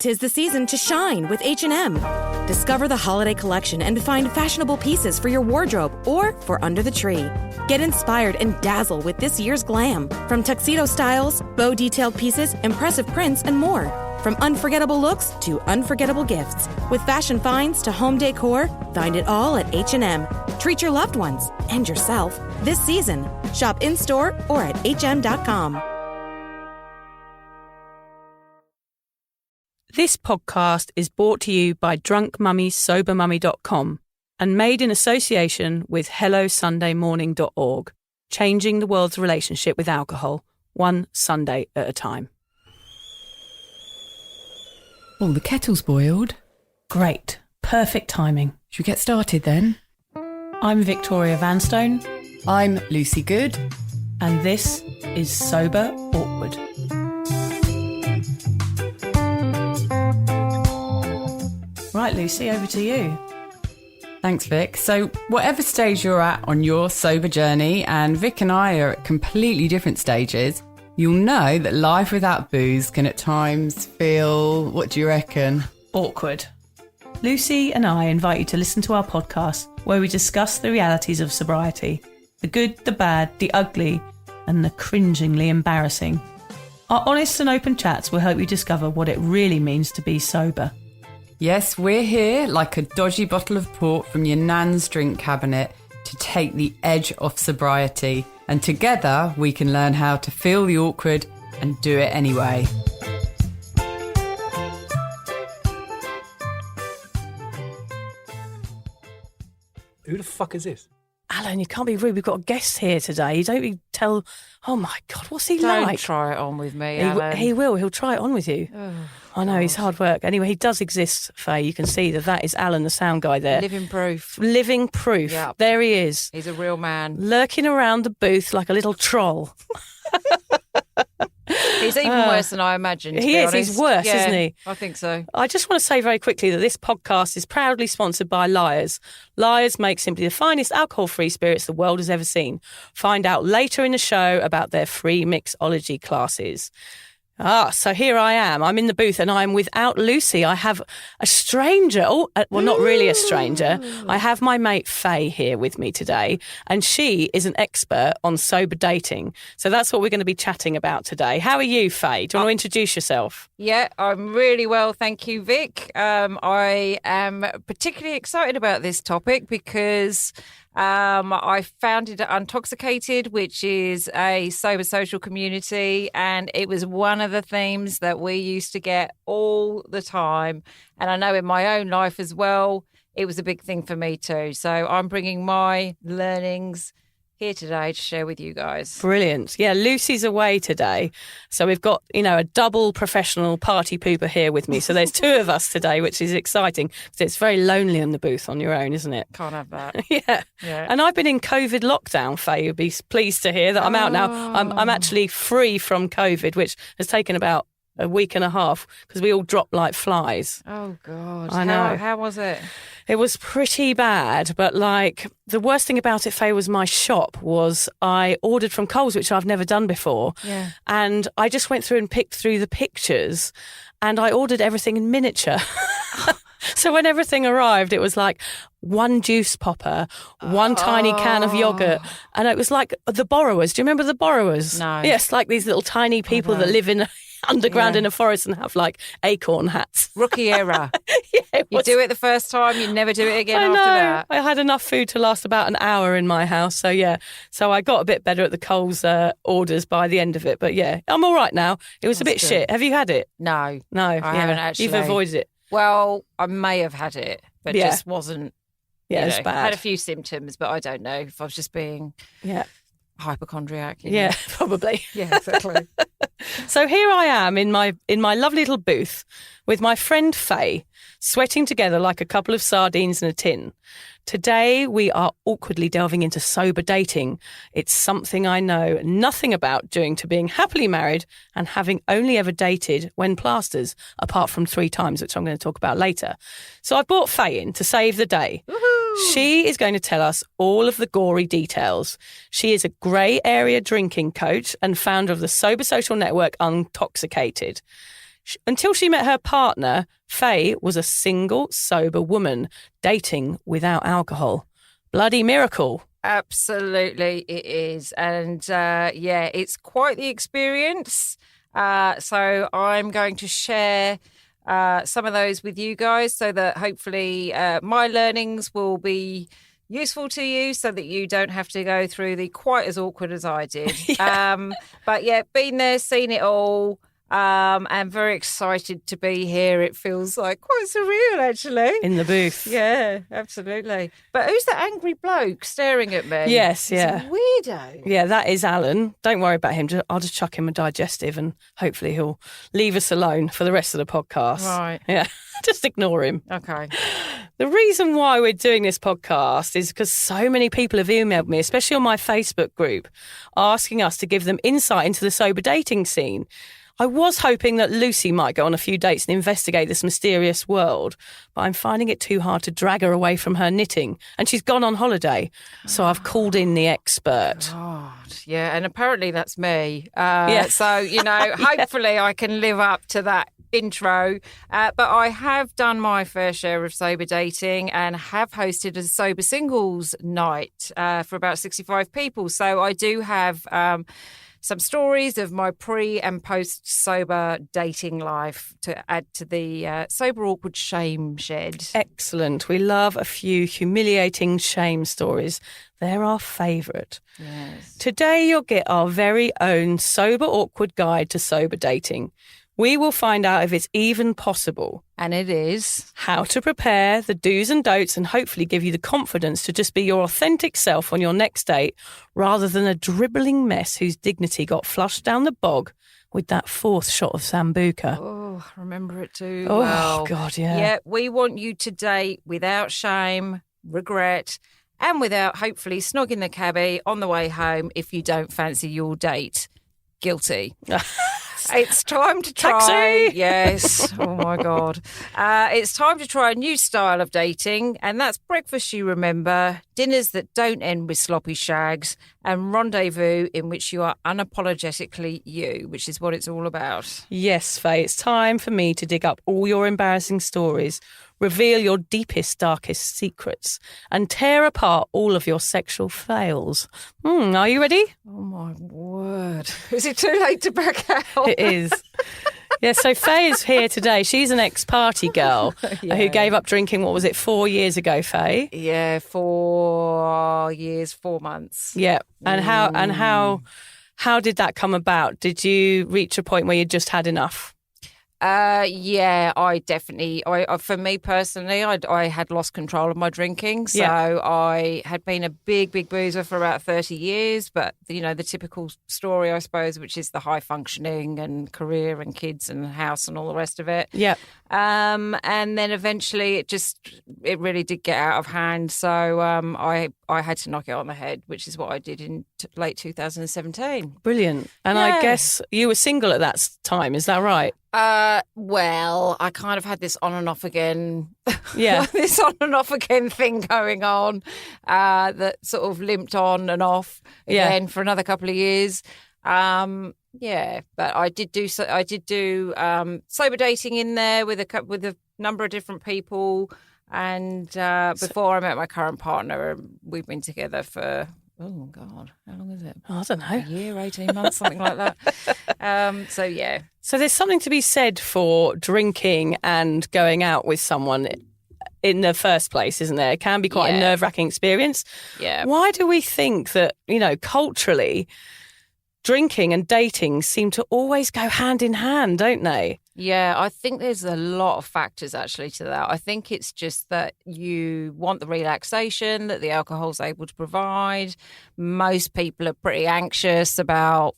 'Tis the season to shine with H&M. Discover the holiday collection and find fashionable pieces for your wardrobe or for under the tree. Get inspired and dazzle with this year's glam. From tuxedo styles, bow detailed pieces, impressive prints, and more. From unforgettable looks to unforgettable gifts. With fashion finds to home decor, find it all at H&M. Treat your loved ones and yourself this season. Shop in-store or at hm.com. This podcast is brought to you by drunkmummysobermummy.com and made in association with HelloSundayMorning.org, changing the world's relationship with alcohol, one Sunday at a time. Oh, the kettle's boiled. Great. Perfect timing. Should we get started then? I'm Victoria Vanstone. I'm Lucy Good. And this is Sober Awkward. Right, Lucy, over to you. Thanks, Vic. So whatever stage you're at on your sober journey, and Vic and I are at completely different stages, you'll know that life without booze can at times feel, what do you reckon? Awkward. Lucy and I invite you to listen to our podcast where we discuss the realities of sobriety, the good, the bad, the ugly, and the cringingly embarrassing. Our honest and open chats will help you discover what it really means to be sober. Yes, we're here like a dodgy bottle of port from your nan's drink cabinet to take the edge off sobriety. And together we can learn how to feel the awkward and do it anyway. Who the fuck is this? Alan, you can't be rude. We've got a guest here today. You don't tell... Oh, my God, what's he Don't like? try it on with me, Alan. He will. He'll try it on with you. Oh, I know, he's hard work. Anyway, he does exist, Faye. You can see that is Alan, the sound guy there. Living proof. Living proof. Yep. There he is. He's a real man. Lurking around the booth like a little troll. He's even worse than I imagined, to He be is. honest. He's worse, Yeah, isn't he? I think so. I just want to say very quickly that this podcast is proudly sponsored by Liars. Liars make simply the finest alcohol-free spirits the world has ever seen. Find out later in the show about their free mixology classes. So here I am. I'm in the booth and I'm without Lucy. I have a stranger. Oh, well, not really a stranger. I have my mate Faye here with me today, and she is an expert on sober dating. So that's what we're going to be chatting about today. How are you, Faye? Do you want to introduce yourself? Yeah, I'm really well, thank you, Vic. I am particularly excited about this topic because I founded Untoxicated, which is a sober social community, and it was one of the themes that we used to get all the time. And I know in my own life as well, it was a big thing for me too. So I'm bringing my learnings here today to share with you guys. Brilliant. Yeah, Lucy's away today. So we've got, a double professional party pooper here with me. So there's two of us today, which is exciting. It's very lonely in the booth on your own, isn't it? Can't have that. Yeah. And I've been in COVID lockdown, Faye. You'll be pleased to hear that I'm out now. I'm actually free from COVID, which has taken about a week and a half because we all dropped like flies. Oh, God. I know. How was it? It was pretty bad, but the worst thing about it, Faye, was my shop was I ordered from Coles, which I've never done before. Yeah. And I just went through and picked through the pictures and I ordered everything in miniature. So when everything arrived, it was like one juice popper, one tiny can of yogurt. And it was like the borrowers. Do you remember the borrowers? No. Yes, like these little tiny people that live in underground in a forest and have like acorn hats. Rookie era. You do it the first time, you never do it again I after know. that. I had enough food to last about an hour in my house. So, yeah. So I got a bit better at the Coles orders by the end of it. But, yeah, I'm all right now. It was a bit shit. Have you had it? No. No. I haven't actually. You've avoided it. Well, I may have had it, but just wasn't. Yeah, it's bad. I had a few symptoms, but I don't know if I was just being hypochondriac. Yeah, probably. Yeah, exactly. So here I am in my lovely little booth with my friend Faye, sweating together like a couple of sardines in a tin. Today we are awkwardly delving into sober dating. It's something I know nothing about due to being happily married and having only ever dated when plasters, apart from 3 times, which I'm going to talk about later. So I brought Faye in to save the day. Woohoo! She is going to tell us all of the gory details. She is a grey area drinking coach and founder of the sober social network Untoxicated. Until she met her partner, Faye was a single, sober woman dating without alcohol. Bloody miracle. Absolutely, it is. And it's quite the experience. So I'm going to share some of those with you guys so that hopefully my learnings will be useful to you so that you don't have to go through the quite as awkward as I did. But been there, seen it all. I'm very excited to be here. It feels like quite surreal, actually. In the booth. Yeah, absolutely. But who's that angry bloke staring at me? Yes, yeah. He's a weirdo. Yeah, that is Alan. Don't worry about him. I'll just chuck him a digestive and hopefully he'll leave us alone for the rest of the podcast. Right. Yeah, just ignore him. Okay. The reason why we're doing this podcast is because so many people have emailed me, especially on my Facebook group, asking us to give them insight into the sober dating scene. I was hoping that Lucy might go on a few dates and investigate this mysterious world, but I'm finding it too hard to drag her away from her knitting, and she's gone on holiday. So I've called in the expert. God, yeah, and apparently that's me. Yeah. So, hopefully I can live up to that intro. But I have done my fair share of sober dating and have hosted a sober singles night for about 65 people. So I do have some stories of my pre and post sober dating life to add to the sober awkward shame shed. Excellent. We love a few humiliating shame stories. They're our favourite. Yes. Today you'll get our very own sober awkward guide to sober dating. We will find out if it's even possible. And it is. How to prepare, the do's and don'ts, and hopefully give you the confidence to just be your authentic self on your next date rather than a dribbling mess whose dignity got flushed down the bog with that fourth shot of Sambuca. Oh, I remember it too. Oh, well. God, yeah. Yeah, we want you to date without shame, regret, and without hopefully snogging the cabbie on the way home if you don't fancy your date. Guilty. It's time to try. Taxi! Yes. Oh, my God. It's time to try a new style of dating, and that's breakfast you remember, dinners that don't end with sloppy shags, and rendezvous in which you are unapologetically you, which is what it's all about. Yes, Faye, it's time for me to dig up all your embarrassing stories, reveal your deepest, darkest secrets, and tear apart all of your sexual fails. Are you ready? Oh, my word. Is it too late to back out? It is. Yeah, so Faye is here today. She's an ex-party girl who gave up drinking, 4 years ago, Faye? Yeah, 4 years, 4 months. Yeah. And how did that come about? Did you reach a point where you just had enough? Yeah, I definitely, for me personally, I had lost control of my drinking. So I had been a big boozer for about 30 years. But, the typical story, I suppose, which is the high functioning and career and kids and house and all the rest of it. Yeah. And then eventually it really did get out of hand. So I had to knock it on the head, which is what I did in late 2017. Brilliant. And I guess you were single at that time, is that right? Well, I kind of had this on and off again. Yeah. This on and off again thing going on that sort of limped on and off again for another couple of years. But I did do sober dating in there with a number of different people. And before I met my current partner, we've been together for, oh, God, how long is it? I don't know. A year, 18 months, something like that. So there's something to be said for drinking and going out with someone in the first place, isn't there? It can be quite a nerve-wracking experience. Yeah. Why do we think that, culturally, drinking and dating seem to always go hand in hand, don't they? Yeah, I think there's a lot of factors actually to that. I think it's just that you want the relaxation that the alcohol's able to provide. Most people are pretty anxious about,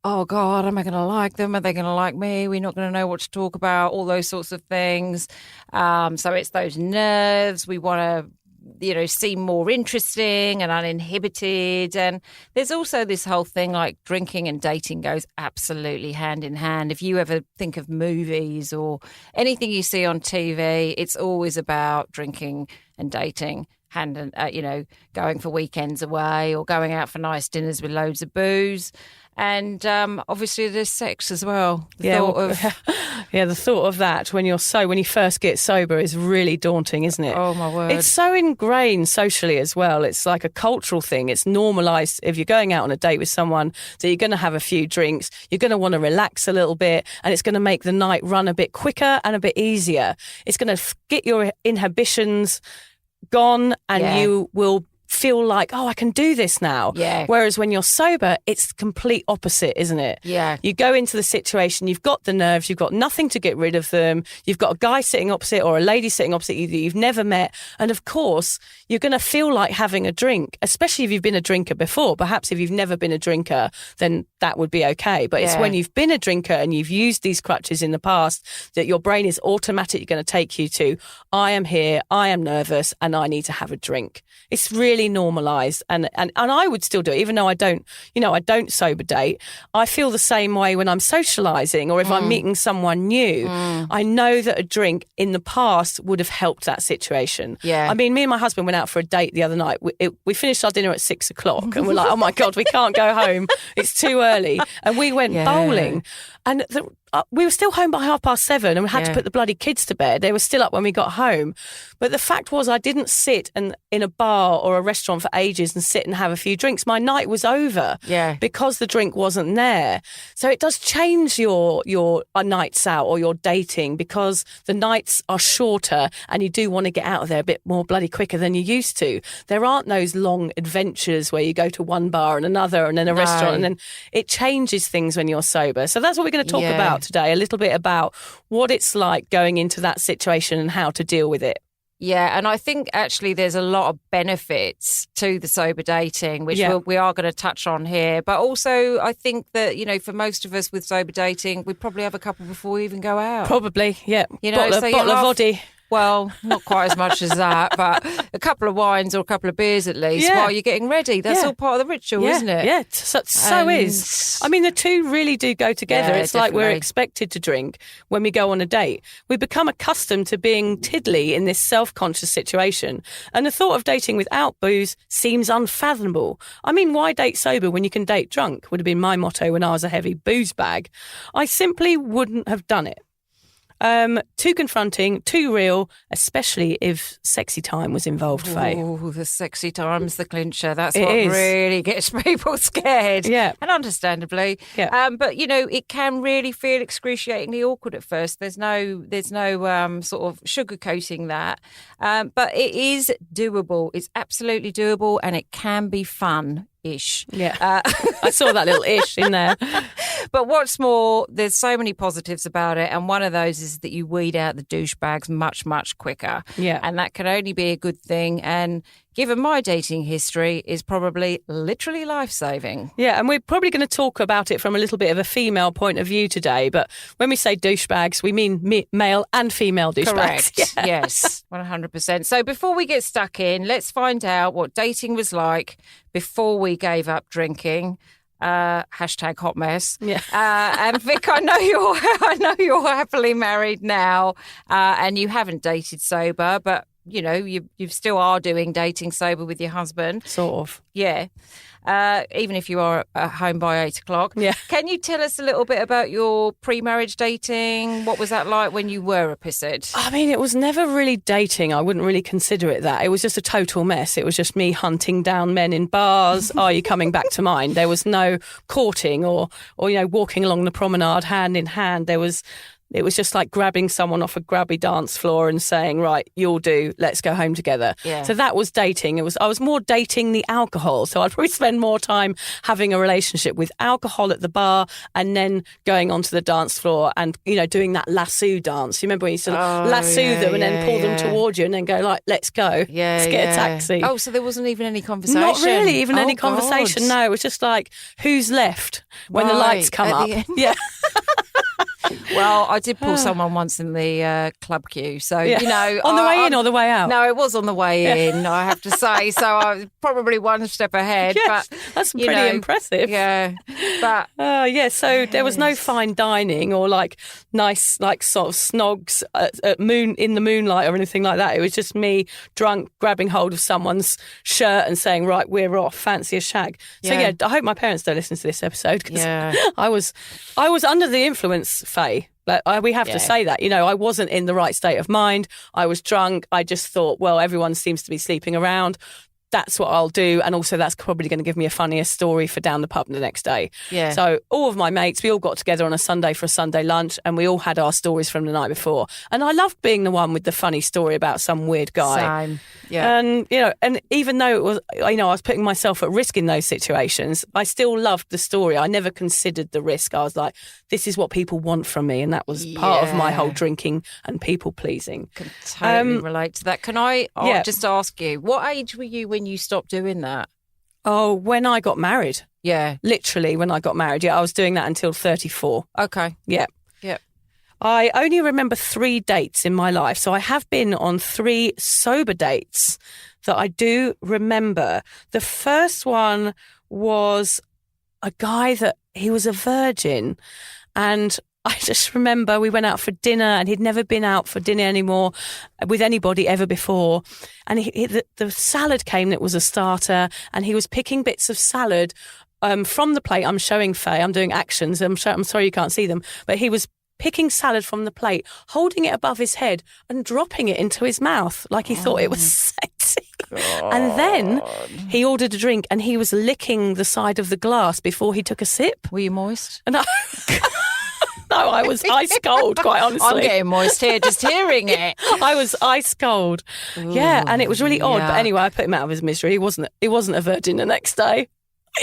oh, God, am I going to like them? Are they going to like me? We're not going to know what to talk about, all those sorts of things. So it's those nerves. We want to seem more interesting and uninhibited. And there's also this whole thing like drinking and dating goes absolutely hand in hand. If you ever think of movies or anything you see on TV, it's always about drinking and dating. going for weekends away or going out for nice dinners with loads of booze. And obviously there's sex as well. The thought of that when you first get sober is really daunting, isn't it? Oh, my word. It's so ingrained socially as well. It's like a cultural thing. It's normalised if you're going out on a date with someone that you're going to have a few drinks, you're going to want to relax a little bit, and it's going to make the night run a bit quicker and a bit easier. It's going to get your inhibitions gone and you will feel like, oh, I can do this now. Yeah. Whereas when you're sober, it's the complete opposite, isn't it? Yeah. You go into the situation, you've got the nerves, you've got nothing to get rid of them. You've got a guy sitting opposite or a lady sitting opposite you that you've never met. And of course, you're going to feel like having a drink, especially if you've been a drinker before. Perhaps if you've never been a drinker, then that would be okay. But it's when you've been a drinker and you've used these crutches in the past that your brain is automatically going to take you to, I am here, I am nervous, and I need to have a drink. It's really normalised, and I would still do it, even though I don't sober date. I feel the same way when I'm socialising or if I'm meeting someone new. I know that a drink in the past would have helped that situation. Yeah. I mean, me and my husband went out for a date the other night. We finished our dinner at 6 o'clock and we're like, oh my God, we can't go home. It's too early. And we went bowling. And we were still home by 7:30 and we had to put the bloody kids to bed. They were still up when we got home. But the fact was I didn't sit in a bar or a restaurant for ages and sit and have a few drinks. My night was over because the drink wasn't there. So it does change your nights out or your dating because the nights are shorter and you do want to get out of there a bit more bloody quicker than you used to. There aren't those long adventures where you go to one bar and another and then a restaurant, and then it changes things when you're sober. So that's what we're going to talk about today, a little bit about what it's like going into that situation and how to deal with it. Yeah, and I think actually there's a lot of benefits to the sober dating, which we are going to touch on here. But also I think that, for most of us with sober dating, we probably have a couple before we even go out. Probably, yeah. Bottle of voddy. Well, not quite as much as that, but a couple of wines or a couple of beers at least while you're getting ready. That's all part of the ritual, isn't it? Yeah, so is. I mean, the two really do go together. It's definitely. like we're expected to drink when we go on a date. We become accustomed to being tiddly in this self-conscious situation. And the thought of dating without booze seems unfathomable. I mean, why date sober when you can date drunk? Would have been my motto when I was a heavy booze bag. I simply wouldn't have done it. Too confronting, too real, especially if sexy time was involved, Faye. Oh, the sexy time's the clincher. That's what really gets people scared. Yeah. And understandably. Yeah. But, it can really feel excruciatingly awkward at first. There's no sort of sugarcoating that. But it is doable. It's absolutely doable and it can be fun. Ish. Yeah. I saw that little ish in there. But what's more, there's so many positives about it. And one of those is that you weed out the douchebags much, much quicker. Yeah. And that can only be a good thing. And given my dating history, is probably literally life-saving. Yeah, and we're probably going to talk about it from a little bit of a female point of view today. But when we say douchebags, we mean male and female douchebags. Correct. Yeah. Yes, 100%. So before we get stuck in, let's find out what dating was like before we gave up drinking. Hashtag hot mess. Yeah. And Vic, I know you're happily married now, and you haven't dated sober, but you still are doing dating sober with your husband. Sort of. Yeah. Even if you are at home by 8 o'clock. Yeah. Can you tell us a little bit about your pre-marriage dating? What was that like when you were a pisshead? I mean, it was never really dating. I wouldn't really consider it that. It was just a total mess. It was just me hunting down men in bars. Are you coming back to mine? There was no courting or walking along the promenade hand in hand. It was just like grabbing someone off a grubby dance floor and saying, right, you'll do, let's go home together. Yeah. So that was dating. I was more dating the alcohol. So I'd probably spend more time having a relationship with alcohol at the bar and then going onto the dance floor and, doing that lasso dance. You remember when you used to lasso them and then pull them towards you and then go like, let's go. Yeah, let's get a taxi. Oh, so there wasn't even any conversation? Not really even any God. conversation. No, it was just like, who's left when the lights come up? The end. Yeah. Well, I did pull someone once in the club queue. So, Yeah. you know. On the way in or the way out? No, it was on the way in, I have to say. So I was probably one step ahead. Yes, but that's you pretty know, impressive. Yeah. But Yeah, so there was no fine dining or like nice, like sort of snogs in the moonlight or anything like that. It was just me drunk, grabbing hold of someone's shirt and saying, right, we're off, fancy a shag. So Yeah. I hope my parents don't listen to this episode because Yeah. I was under the influence, Faye. Like, we have to say that, I wasn't in the right state of mind. I was drunk. I just thought, well, everyone seems to be sleeping around. That's what I'll do. And also that's probably going to give me a funnier story for down the pub the next day. Yeah. So all of my mates, we all got together on a Sunday for a Sunday lunch and we all had our stories from the night before. And I loved being the one with the funny story about some weird guy. Same. Yeah. And, and even though it was, I was putting myself at risk in those situations, I still loved the story. I never considered the risk. I was like, this is what people want from me. And that was part of my whole drinking and people pleasing. Can totally relate to that. Can I just ask you, what age were you when you stopped doing that? Oh, when I got married. Yeah. Literally when I got married. Yeah, I was doing that until 34. Okay. Yeah. Yeah. I only remember 3 dates in my life. So I have been on 3 sober dates that I do remember. The first one was a guy that he was a virgin. And I just remember we went out for dinner and he'd never been out for dinner anymore with anybody ever before. And the salad came that was a starter and he was picking bits of salad from the plate. I'm showing Faye, I'm doing actions. I'm sorry you can't see them. But he was picking salad from the plate, holding it above his head and dropping it into his mouth like he thought it was sexy. God. And then he ordered a drink and he was licking the side of the glass before he took a sip. Were you moist? And no, I was ice cold, quite honestly. I'm getting moist here just hearing it. I was ice cold. Ooh, yeah, and it was really odd. yuck. But anyway, I put him out of his misery. He wasn't a virgin the next day.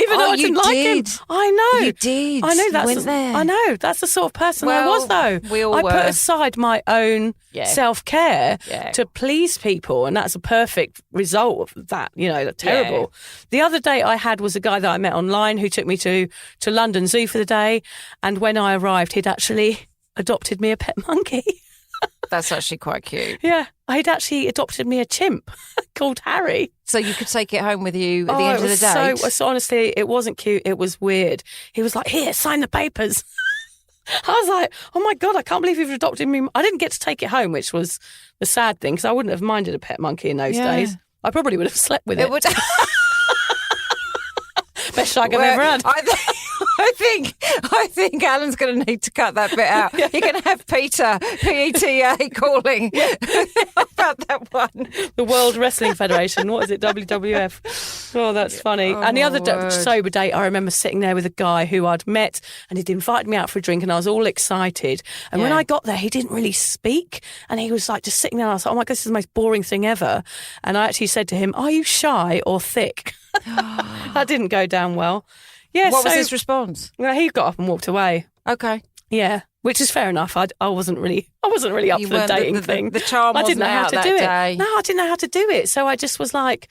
Even though I didn't you like him. did. I know. You did. I know that's You went there. I know. That's the sort of person I Well, was though. we all I were. put aside my own self-care Yeah. to please people, and that's a perfect result of that, terrible. The other date I had was a guy that I met online who took me to London Zoo for the day, and when I arrived he'd actually adopted me a pet monkey. That's actually quite cute. Yeah, he'd actually adopted me a chimp called Harry. So you could take it home with you at the end of the day. So honestly, it wasn't cute. It was weird. He was like, "Here, sign the papers." I was like, "Oh my God, I can't believe you've adopted me." I didn't get to take it home, which was the sad thing because I wouldn't have minded a pet monkey in those days. I probably would have slept with it. would. Best shag I've ever had. I think Alan's going to need to cut that bit out. You're going to have Peter, PETA, calling about that one. The World Wrestling Federation. What is it? WWF. Oh, that's funny. Oh, and the other my word. sober date, I remember sitting there with a guy who I'd met and he'd invited me out for a drink and I was all excited. And when Yeah. I got there, he didn't really speak. And he was like just sitting there. And I was like, oh my God, this is the most boring thing ever. And I actually said to him, are you shy or thick? That didn't go down well. Yeah, What was his response? Well, he got up and walked away. Okay. Yeah, which is fair enough. I wasn't really up You for the weren't- dating thing. the charm I didn't wasn't know how out to that do day. it. No, I didn't know how to do it. So I just was like,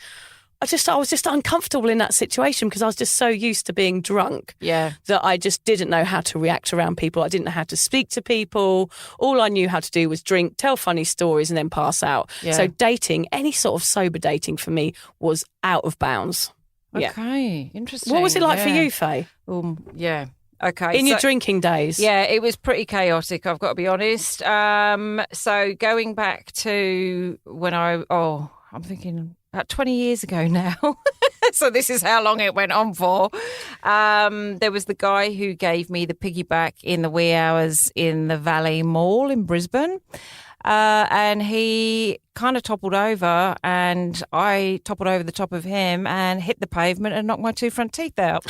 I was just uncomfortable in that situation because I was just so used to being drunk. Yeah. That I just didn't know how to react around people. I didn't know how to speak to people. All I knew how to do was drink, tell funny stories, and then pass out. Yeah. So dating, any sort of sober dating for me was out of bounds. Yeah. Okay. Interesting. What was it like for Yeah. you, Faye? Yeah. Okay. In your drinking days? Yeah, it was pretty chaotic, I've got to be honest. So going back to when I'm thinking about 20 years ago now. So this is how long it went on for. There was the guy who gave me the piggyback in the wee hours in the Valley Mall in Brisbane. And he kind of toppled over and I toppled over the top of him and hit the pavement and knocked my 2 front teeth out.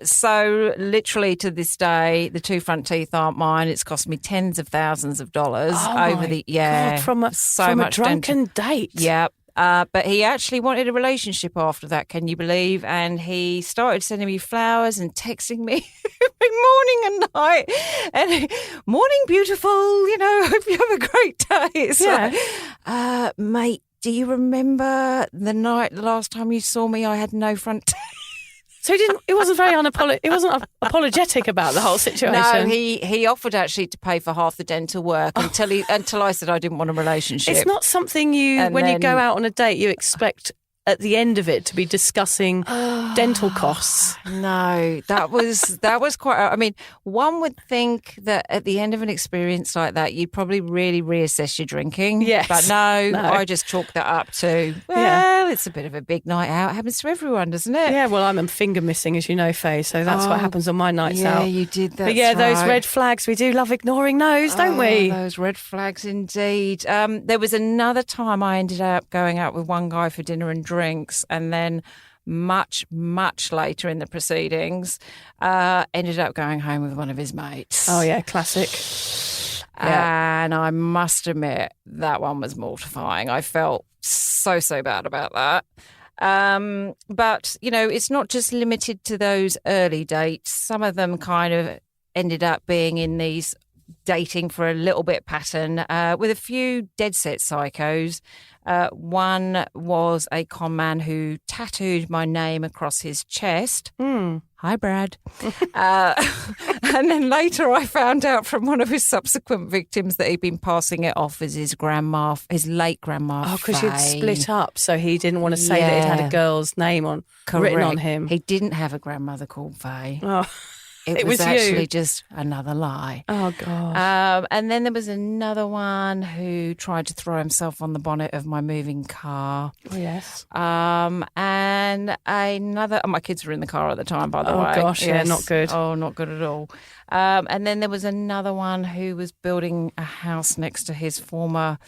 So literally to this day, the 2 front teeth aren't mine. It's cost me tens of thousands of dollars over the God, from a drunken date. Yeah. But he actually wanted a relationship after that, can you believe? And he started sending me flowers and texting me every morning and night. And morning, beautiful, hope you have a great day. It's like, mate, do you remember the last time you saw me, I had no front teeth? So he wasn't very he wasn't apologetic about the whole situation. No, he offered actually to pay for half the dental work until I said I didn't want a relationship. It's not something you go out on a date, you expect at the end of it to be discussing dental costs. No, that was quite. I mean, one would think that at the end of an experience like that, you'd probably really reassess your drinking. Yes, but no. I just chalk that up to it's a bit of a big night out. It happens to everyone, doesn't it? Yeah. Well, I'm a finger missing, as you know, Faye. So that's what happens on my nights out. Yeah, you did that. But yeah, those red flags. We do love ignoring those, don't we? Those red flags, indeed. There was another time I ended up going out with one guy for dinner and drinks, and then much later in the proceedings, ended up going home with one of his mates. Oh yeah, classic. And I must admit that one was mortifying. I felt so bad about that. But it's not just limited to those early dates. Some of them kind of ended up being in these dating for a little bit pattern with a few dead set psychos. One was a con man who tattooed my name across his chest. Hi, Brad. And then later I found out from one of his subsequent victims that he'd been passing it off as his late grandma. Oh, because you'd split up, so he didn't want to say that he'd had a girl's name written on him. He didn't have a grandmother called Faye. Oh. It was actually just another lie. Oh, God. And then there was another one who tried to throw himself on the bonnet of my moving car. Oh, yes. And another... my kids were in the car at the time, by the way. Oh, gosh, yeah, not good. Oh, not good at all. And then there was another one who was building a house next to his former...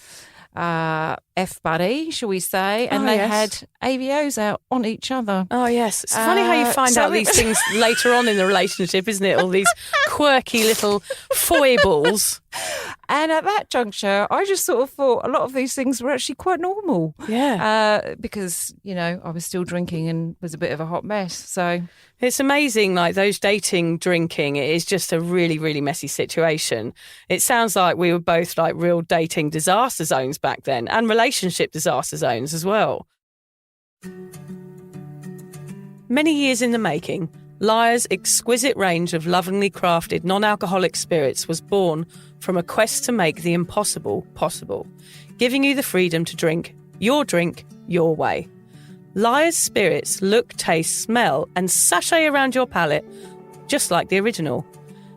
F-buddy, shall we say, and they had AVOs out on each other. Oh, yes. It's funny how you find out these things later on in the relationship, isn't it? All these quirky little foibles. And at that juncture, I just sort of thought a lot of these things were actually quite normal. Yeah. Because, I was still drinking and was a bit of a hot mess. So it's amazing, like those dating, drinking, it is just a really, really messy situation. It sounds like we were both like real dating disaster zones back then, and relationship disaster zones as well. Many years in the making, Lyre's exquisite range of lovingly crafted non-alcoholic spirits was born from a quest to make the impossible possible, giving you the freedom to drink your way. Lyre's spirits look, taste, smell and sachet around your palate just like the original.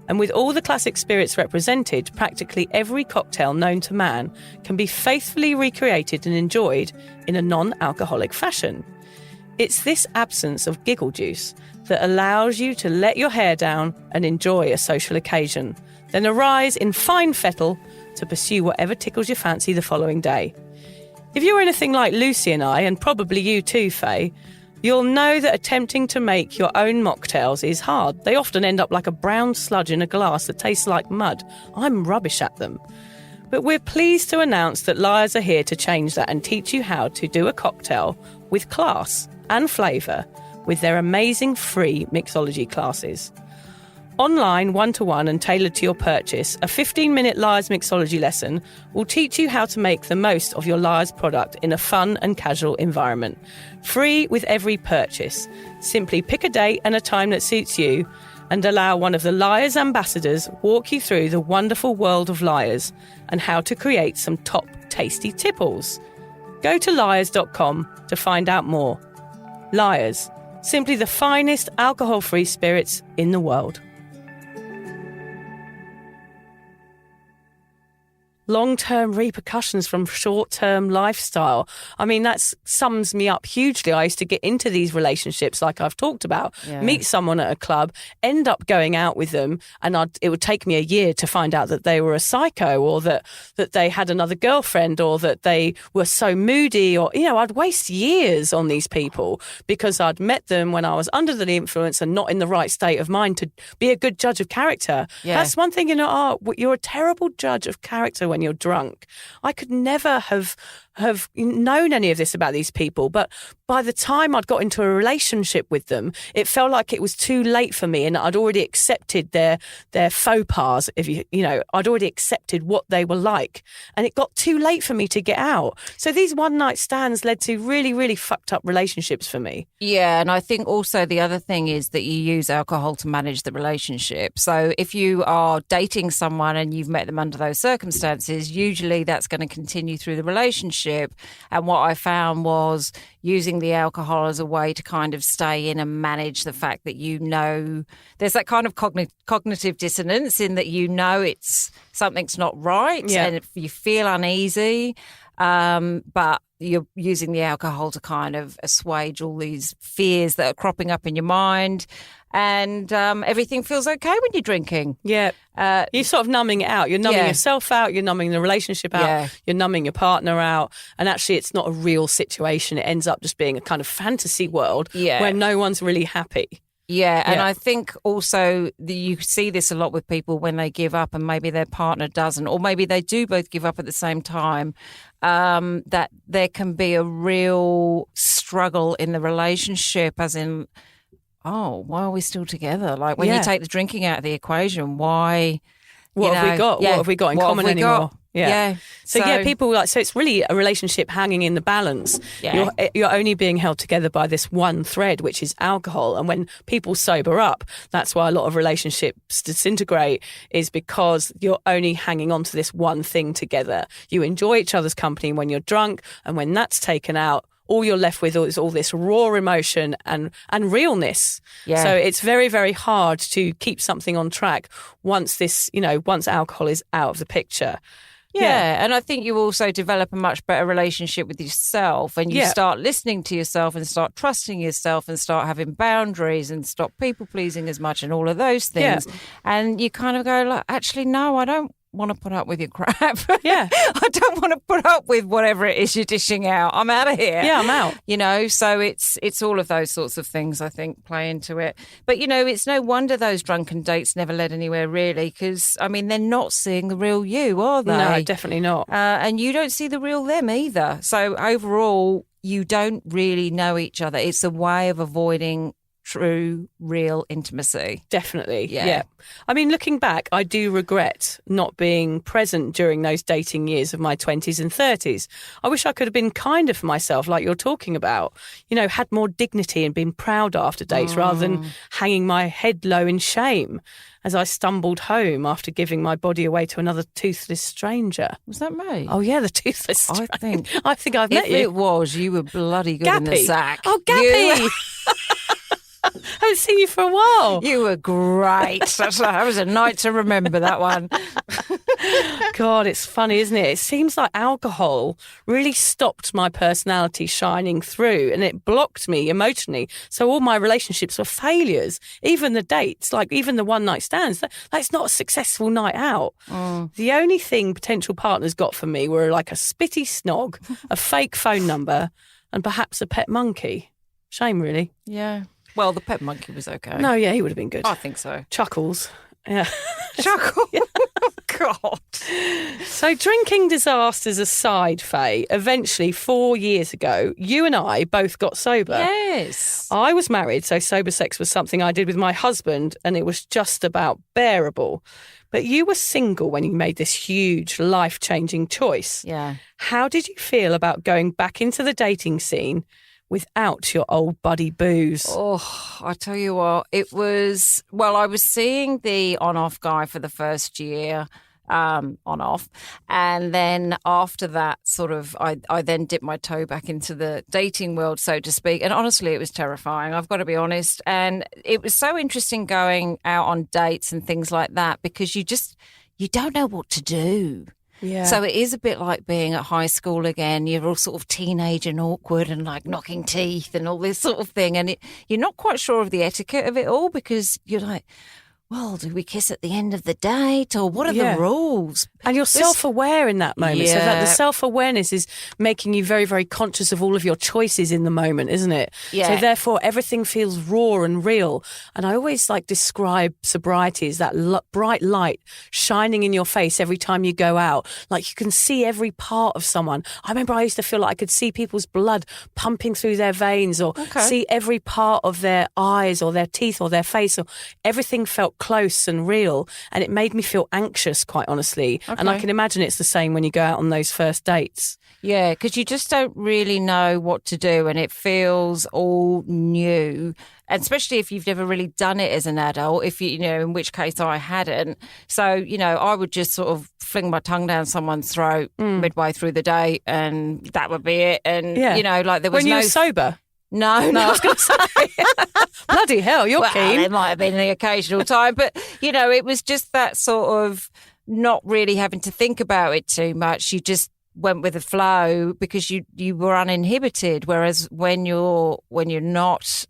And with all the classic spirits represented, practically every cocktail known to man can be faithfully recreated and enjoyed in a non-alcoholic fashion. It's this absence of giggle juice that allows you to let your hair down and enjoy a social occasion, then arise in fine fettle to pursue whatever tickles your fancy the following day. If you're anything like Lucy and I, and probably you too, Faye, you'll know that attempting to make your own mocktails is hard. They often end up like a brown sludge in a glass that tastes like mud. I'm rubbish at them. But we're pleased to announce that Lyres are here to change that and teach you how to do a cocktail with class and flavour with their amazing free mixology classes. Online, one-to-one and tailored to your purchase, a 15-minute Lyres mixology lesson will teach you how to make the most of your Lyres product in a fun and casual environment. Free with every purchase. Simply pick a date and a time that suits you and allow one of the Lyres ambassadors walk you through the wonderful world of Lyres and how to create some top tasty tipples. Go to lyres.com to find out more. Lyres, simply the finest alcohol-free spirits in the world. Long-term repercussions from short-term lifestyle. I mean, that sums me up hugely. I used to get into these relationships like I've talked about, meet someone at a club, end up going out with them, and it would take me a year to find out that they were a psycho or that they had another girlfriend or that they were so moody or, I'd waste years on these people because I'd met them when I was under the influence and not in the right state of mind to be a good judge of character. Yeah. That's one thing, you're a terrible judge of character when you're drunk. I could never have have known any of this about these people. But by the time I'd got into a relationship with them, it felt like it was too late for me, and I'd already accepted their faux pas. I'd already accepted what they were like, and it got too late for me to get out. So these one night stands led to really, really fucked up relationships for me. Yeah, and I think also the other thing is that you use alcohol to manage the relationship. So if you are dating someone and you've met them under those circumstances, usually that's going to continue through the relationship. And what I found was using the alcohol as a way to kind of stay in and manage the fact that there's that kind of cognitive dissonance in that it's something's not right, and if you feel uneasy, but you're using the alcohol to kind of assuage all these fears that are cropping up in your mind, and everything feels okay when you're drinking. Yeah. You're sort of numbing it out. You're numbing yourself out. You're numbing the relationship out. Yeah. You're numbing your partner out. And actually, it's not a real situation. It ends up just being a kind of fantasy world where no one's really happy. Yeah, and I think also you see this a lot with people when they give up and maybe their partner doesn't, or maybe they do both give up at the same time, that there can be a real struggle in the relationship, as in, oh, why are we still together? Like when you take the drinking out of the equation, why... What have we got? Yeah. What have we got in common anymore? Yeah. So people so it's really a relationship hanging in the balance. Yeah. You're only being held together by this one thread, which is alcohol. And when people sober up, that's why a lot of relationships disintegrate, is because you're only hanging on to this one thing together. You enjoy each other's company when you're drunk, and when that's taken out, all you're left with is all this raw emotion and realness. Yeah. So it's very, very hard to keep something on track once alcohol is out of the picture. Yeah, and I think you also develop a much better relationship with yourself, and you start listening to yourself and start trusting yourself and start having boundaries and stop people pleasing as much and all of those things. Yeah. And you kind of go, like, actually, no, I don't want to put up with your crap. Yeah. I don't want to put up with whatever it is you're dishing out. I'm out of here. Yeah, I'm out. So it's all of those sorts of things, I think, play into it. But, it's no wonder those drunken dates never led anywhere, really, because, I mean, they're not seeing the real you, are they? No, definitely not. And you don't see the real them either. So overall, you don't really know each other. It's a way of avoiding true, real intimacy. Definitely. Yeah. I mean, looking back, I do regret not being present during those dating years of my 20s and 30s. I wish I could have been kinder for myself, like you're talking about, had more dignity and been proud after dates rather than hanging my head low in shame as I stumbled home after giving my body away to another toothless stranger. Was that me? Oh, yeah, the toothless stranger. I think I've met you. If it was, you were bloody good in the sack. Oh, Gappy! I haven't seen you for a while. You were great. That was a night to remember, that one. God, it's funny, isn't it? It seems like alcohol really stopped my personality shining through, and it blocked me emotionally. So all my relationships were failures. Even the dates, like even the one night stands, that's not a successful night out. The only thing potential partners got from me were like a spitty snog, a fake phone number, and perhaps a pet monkey. Shame, really. Yeah. Well, the pet monkey was okay. No, yeah, he would have been good. I think so. Chuckles. Yeah. Chuckles? God. So drinking disasters aside, Faye, eventually 4 years ago, you and I both got sober. Yes. I was married, so sober sex was something I did with my husband, and it was just about bearable. But you were single when you made this huge, life-changing choice. Yeah. How did you feel about going back into the dating scene without your old buddy booze? Oh, I tell you what, I was seeing the on-off guy for the first year, on-off. And then after that, sort of, I then dipped my toe back into the dating world, so to speak. And honestly, it was terrifying, I've got to be honest. And it was so interesting going out on dates and things like that, because you don't know what to do. Yeah. So it is a bit like being at high school again. You're all sort of teenage and awkward and like knocking teeth and all this sort of thing. And you're not quite sure of the etiquette of it all, because you're like, well, do we kiss at the end of the date, or what are Yeah. the rules? And you're self-aware in that moment. So that Yeah. the self-awareness is making you very, very conscious of all of your choices in the moment, isn't it? Yeah. So therefore, everything feels raw and real. And I always describe sobriety as that bright light shining in your face every time you go out. Like you can see every part of someone. I remember I used to feel like I could see people's blood pumping through their veins, or see every part of their eyes or their teeth or their face, or everything felt close and real, and it made me feel anxious, quite honestly. And I can imagine it's the same when you go out on those first dates. Yeah, because you just don't really know what to do, and it feels all new, and especially if you've never really done it as an adult, if you know, in which case I hadn't. So, I would just sort of fling my tongue down someone's throat midway through the day, and that would be it. And, there was when you were sober? No, I was going to say. Bloody hell, you're keen. There might have been the occasional time, but, it was just that sort of not really having to think about it too much. You just went with the flow because you were uninhibited. Whereas when you're not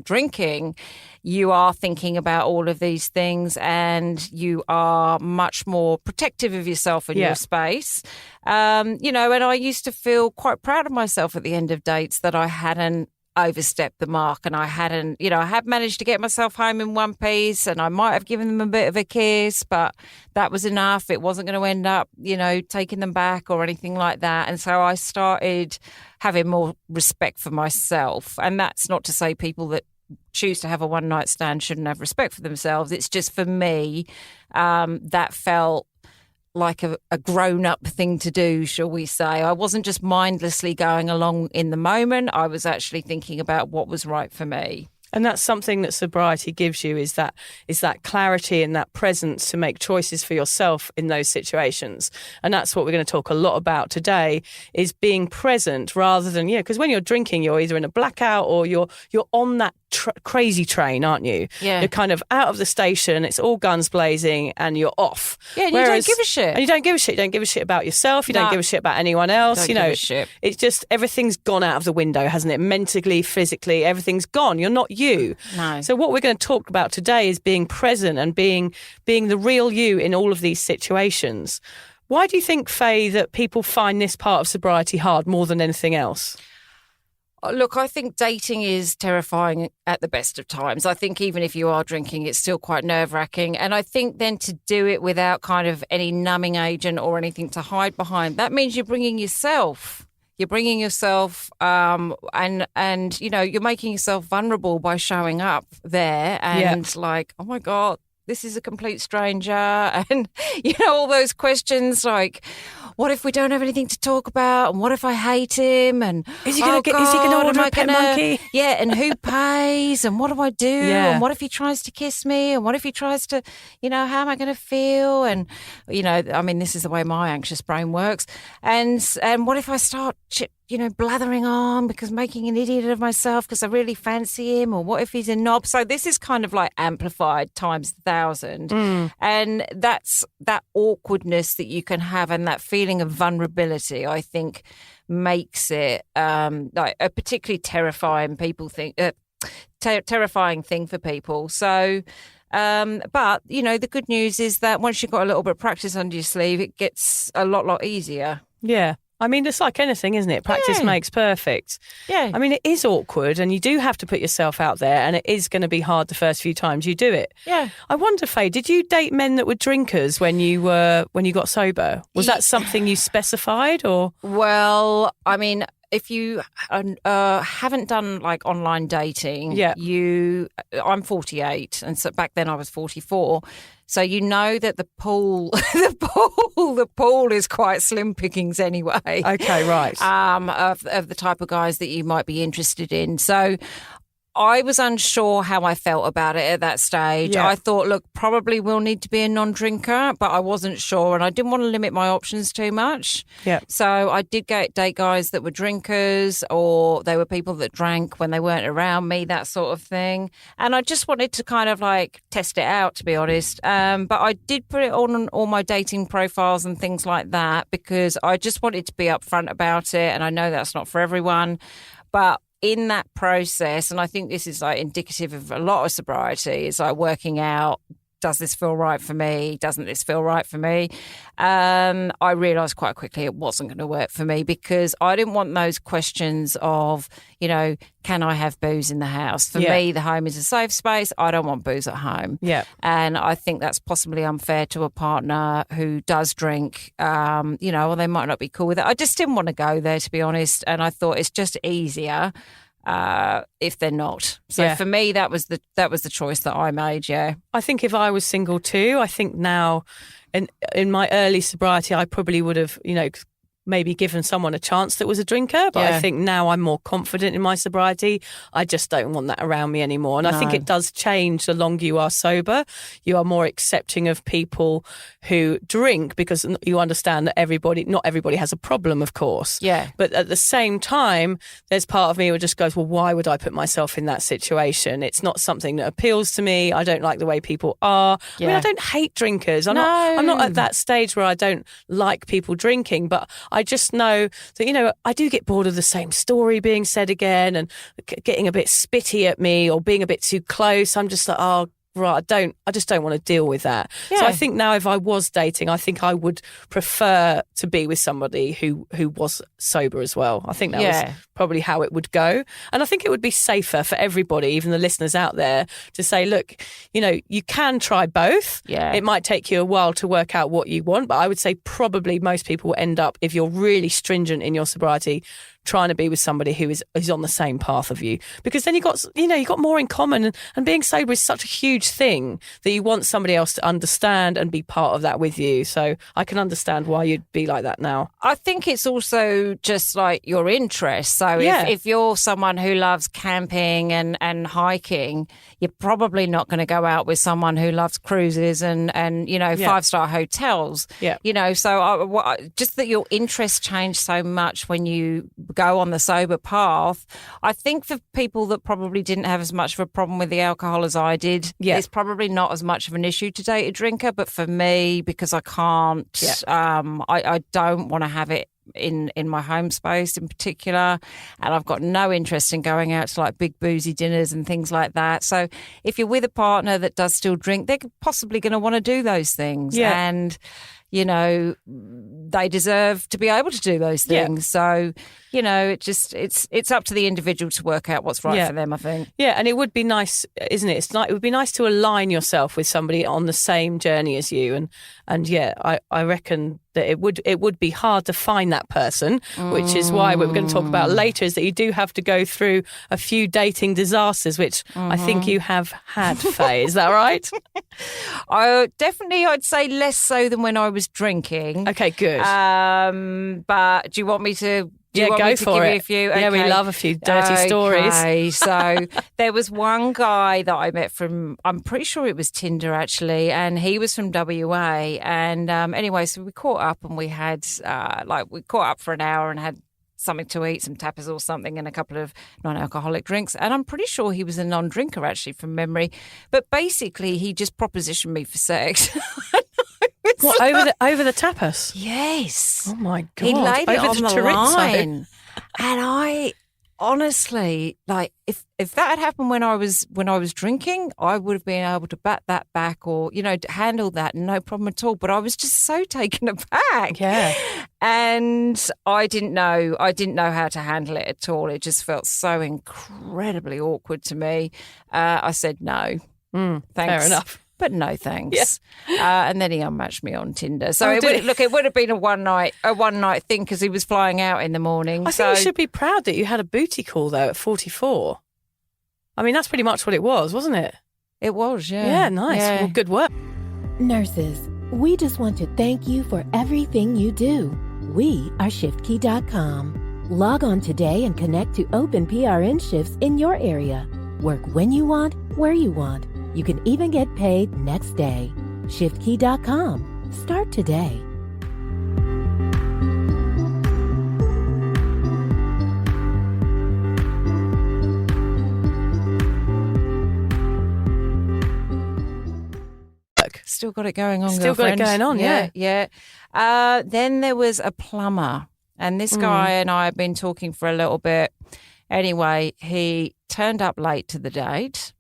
drinking, you are thinking about all of these things, and you are much more protective of yourself and your space. And I used to feel quite proud of myself at the end of dates that I hadn't overstepped the mark, and I hadn't, I had managed to get myself home in one piece, and I might have given them a bit of a kiss, but that was enough. It wasn't going to end up, taking them back or anything like that. And so I started having more respect for myself. And that's not to say people that choose to have a one night stand shouldn't have respect for themselves. It's just for me, that felt like a grown-up thing to do, shall we say. I wasn't just mindlessly going along in the moment. I was actually thinking about what was right for me. And that's something that sobriety gives you, is that clarity and that presence to make choices for yourself in those situations. And that's what we're going to talk a lot about today, is being present rather than, because when you're drinking, you're either in a blackout or you're on that crazy train, aren't you? Yeah. You're kind of out of the station, it's all guns blazing, and you're off. Yeah, and you don't give a shit. And you don't give a shit. You don't give a shit about yourself. You don't give a shit about anyone else. Don't give a shit. It's just everything's gone out of the window, hasn't it? Mentally, physically, everything's gone. You're not you. No. So what we're going to talk about today is being present and being the real you in all of these situations. Why do you think, Faye, that people find this part of sobriety hard more than anything else? Look, I think dating is terrifying at the best of times. I think even if you are drinking, it's still quite nerve-wracking. And I think then to do it without kind of any numbing agent or anything to hide behind, that means you're bringing yourself. You're bringing yourself and you're making yourself vulnerable by showing up there and like, oh, my God, this is a complete stranger. And, all those questions like, what if we don't have anything to talk about? And what if I hate him? And is he going to order a pet monkey? Yeah, and who pays? And what do I do? Yeah. And what if he tries to kiss me? And what if he tries to, how am I going to feel? And, this is the way my anxious brain works. And what if I start blathering on because making an idiot of myself because I really fancy him, or what if he's a knob? So this is kind of like amplified times 1,000. And that's that awkwardness that you can have, and that feeling of vulnerability, I think, makes it like a particularly terrifying terrifying thing for people. So but the good news is that once you've got a little bit of practice under your sleeve, it gets a lot easier. Yeah. I mean, it's like anything, isn't it? Practice makes perfect. Yeah. I mean, it is awkward, and you do have to put yourself out there, and it is going to be hard the first few times you do it. Yeah. I wonder, Faye, did you date men that were drinkers when you got sober? Was that something you specified, or? Well, I mean, if you haven't done like online dating, I'm 48, and so back then I was 44. So that the pool is quite slim pickings anyway. Okay, right. Of the type of guys that you might be interested in. So I was unsure how I felt about it at that stage. Yeah. I thought, look, probably will need to be a non-drinker, but I wasn't sure, and I didn't want to limit my options too much. Yeah. So I did date guys that were drinkers, or they were people that drank when they weren't around me, that sort of thing. And I just wanted to kind of like test it out, to be honest. But I did put it on all my dating profiles and things like that because I just wanted to be upfront about it. And I know that's not for everyone, but in that process, and I think this is like indicative of a lot of sobriety, is like working out does this feel right for me? Doesn't this feel right for me? I realised quite quickly it wasn't going to work for me because I didn't want those questions of, can I have booze in the house? For me, the home is a safe space. I don't want booze at home. Yeah. And I think that's possibly unfair to a partner who does drink, or they might not be cool with it. I just didn't want to go there, to be honest. And I thought it's just easier if they're not. So for me, that was the choice that I made. Yeah. I think if I was single too, I think now in my early sobriety, I probably would have, maybe given someone a chance that was a drinker. But I think now I'm more confident in my sobriety. I just don't want that around me anymore. And I think it does change the longer you are sober. You are more accepting of people who drink because you understand that not everybody has a problem, of course. Yeah. But at the same time, there's part of me who just goes, well, why would I put myself in that situation? It's not something that appeals to me. I don't like the way people are. Yeah. I mean, I don't hate drinkers. I'm not at that stage where I don't like people drinking, but I just know that, I do get bored of the same story being said again and getting a bit spitty at me or being a bit too close. I'm just like, oh, right, I just don't want to deal with that. Yeah. So I think now if I was dating, I think I would prefer to be with somebody who was sober as well. I think that was probably how it would go. And I think it would be safer for everybody, even the listeners out there, to say, look, you can try both. Yeah. It might take you a while to work out what you want, but I would say probably most people will end up, if you're really stringent in your sobriety, trying to be with somebody who is on the same path of you, because then you got more in common, and being sober is such a huge thing that you want somebody else to understand and be part of that with you. So I can understand why you'd be like that now. I think it's also just like your interest. So if you're someone who loves camping and hiking, you're probably not going to go out with someone who loves cruises and 5-star hotels. Yeah. So just that your interests change so much when you go on the sober path. I think for people that probably didn't have as much of a problem with the alcohol as I did, it's probably not as much of an issue to date a drinker. But for me, because I can't, I don't want to have it in my home space in particular, and I've got no interest in going out to like big boozy dinners and things like that. So if you're with a partner that does still drink, they're possibly going to want to do those things, and they deserve to be able to do those things. So it's up to the individual to work out what's right for them, I think. Yeah, and it would be nice, isn't it? It would be nice to align yourself with somebody on the same journey as you, and I reckon that it would be hard to find that person, which is why what we're going to talk about later is that you do have to go through a few dating disasters, which I think you have had, Faye. Is that right? I'd say less so than when I was drinking. Okay, good. But do you want me to? Go for it. A few? Okay. Yeah, we love a few dirty stories. Okay, so there was one guy that I met from, I'm pretty sure it was Tinder actually, and he was from WA. And anyway, so we caught up and we had, we caught up for an hour and had something to eat, some tapas or something, and a couple of non-alcoholic drinks. And I'm pretty sure he was a non-drinker actually from memory. But basically, he just propositioned me for sex. What, over the tapas? Yes. Oh my God. He laid it on the chorizo. line. And I honestly, if that had happened when I was drinking, I would have been able to bat that back or, handle that, no problem at all. But I was just so taken aback. Yeah. And I didn't know how to handle it at all. It just felt so incredibly awkward to me. I said no. Thanks. Fair enough. But no thanks. Yeah. And then he unmatched me on Tinder. So it would have been a one night thing because he was flying out in the morning. I think you should be proud that you had a booty call though at 44. I mean, that's pretty much what it was, wasn't it? It was, yeah. Yeah, nice. Yeah. Well, good work. Nurses, we just want to thank you for everything you do. We are ShiftKey.com. Log on today and connect to open PRN shifts in your area. Work when you want, where you want. You can even get paid next day. ShiftKey.com. Start today. Still got it going on, Still girlfriend. got it going on, yeah. Yeah. Then there was a plumber, and this guy and I have been talking for a little bit. Anyway, he turned up late to the date.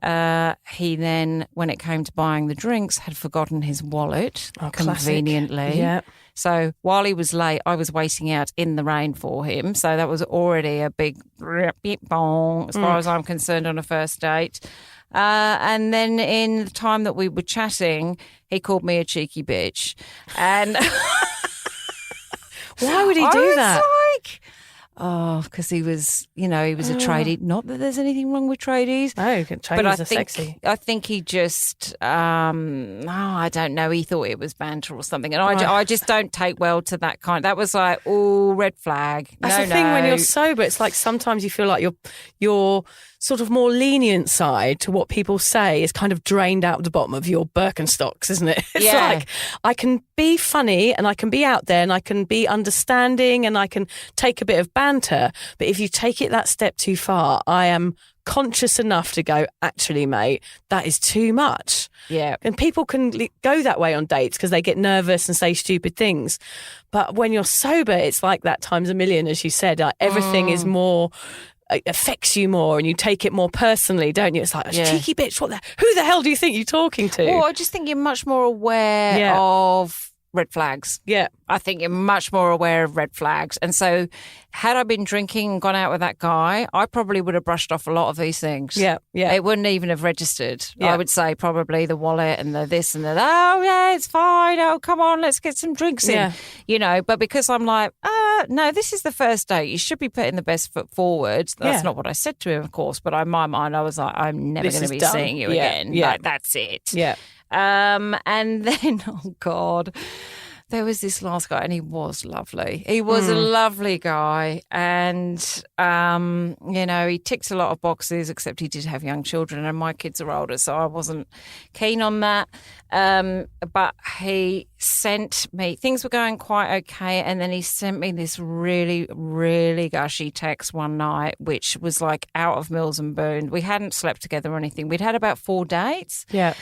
he then, when it came to buying the drinks, had forgotten his wallet conveniently. Classic. Yeah. So while he was late, I was waiting out in the rain for him. So that was already a big beep bong as far as I'm concerned on a first date. And then in the time that we were chatting, he called me a cheeky bitch. And why would he do that? Because he was a tradie. Not that there's anything wrong with tradies. No, tradies are sexy. I think he just, I don't know. He thought it was banter or something. And I just don't take well to that kind. That was like, red flag. That's the thing when you're sober. It's like sometimes you feel like your sort of more lenient side to what people say is kind of drained out the bottom of your Birkenstocks, isn't it? It's like I can be funny and I can be out there and I can be understanding and I can take a bit of banter. But if you take it that step too far, I am conscious enough to go, actually, mate, that is too much. Yeah. And people can go that way on dates because they get nervous and say stupid things. But when you're sober, it's like that times a million, as you said. Like everything is more... It affects you more and you take it more personally, don't you? It's like, cheeky bitch, who the hell do you think you're talking to? Well, I just think you're much more aware of red flags. Yeah. I think you're much more aware of red flags. And so had I been drinking and gone out with that guy, I probably would have brushed off a lot of these things. Yeah, yeah. It wouldn't even have registered. Yeah. I would say probably the wallet and the this and the that. Oh, yeah, it's fine. Oh, come on, let's get some drinks in. Yeah. But because I'm like, no, this is the first date. You should be putting the best foot forward. That's not what I said to him, of course. But in my mind, I was like, I'm never going to be seeing you again. Yeah. Like, that's it. Yeah. And then, oh, God... There was this last guy and he was lovely. He was a lovely guy and, he ticked a lot of boxes except he did have young children and my kids are older, so I wasn't keen on that. But he sent me, things were going quite okay, and then he sent me this really, really gushy text one night, which was like out of Mills and Boone. We hadn't slept together or anything. We'd had about 4 dates. Yeah.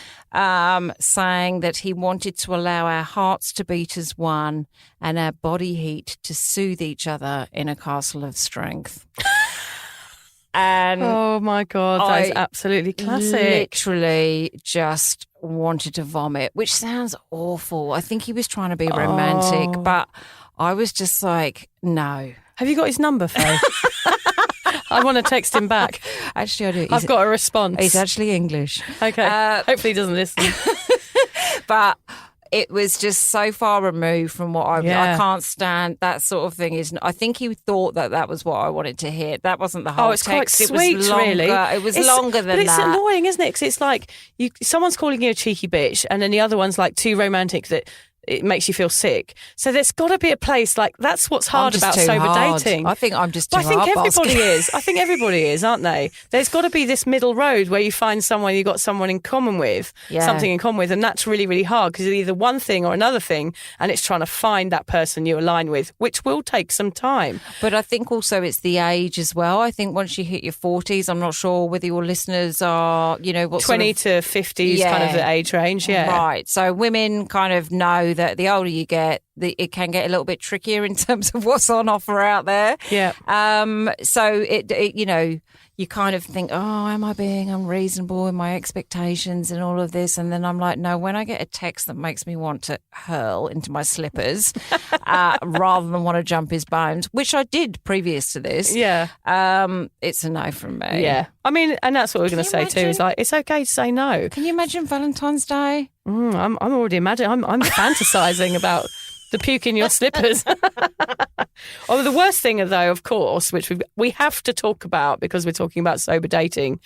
Saying that he wanted to allow our hearts to beat as one and our body heat to soothe each other in a castle of strength. And oh my God, that is absolutely classic. Literally just wanted to vomit, which sounds awful. I think he was trying to be romantic, but I was just like, no. Have you got his number, Faye? I want to text him back. Actually, I do. I've got a response. He's actually English. Okay. Hopefully he doesn't listen. But it was just so far removed from what I can't stand. That sort of thing I think he thought that was what I wanted to hear. That wasn't the whole it's text. Quite sweet, it was longer. Really. It was longer than that. But it's annoying, isn't it? Because it's like someone's calling you a cheeky bitch and then the other one's like too romantic that it makes you feel sick. So there's got to be a place like that's what's hard about sober dating. I think I'm just too I think everybody basket. is. I think everybody is, aren't they? There's got to be this middle road where you find someone you've got someone in common with, something in common with, and that's really, really hard because it's either one thing or another thing, and it's trying to find that person you align with, which will take some time. But I think also it's the age as well. I think once you hit your 40s, I'm not sure whether your listeners are, what 20 to 50s kind of the age range, Right. So women kind of know that the older you get, it can get a little bit trickier in terms of what's on offer out there. Yeah. So you kind of think, oh, am I being unreasonable in my expectations and all of this? And then I'm like, no, when I get a text that makes me want to hurl into my slippers rather than want to jump his bones, which I did previous to this. Yeah. It's a no from me. Yeah. I mean, and that's what we're going to say too, is like, it's okay to say no. Can you imagine Valentine's Day? I'm already imagining, I'm fantasising about the puke in your slippers. Oh, the worst thing, though, of course, which we have to talk about because we're talking about sober dating,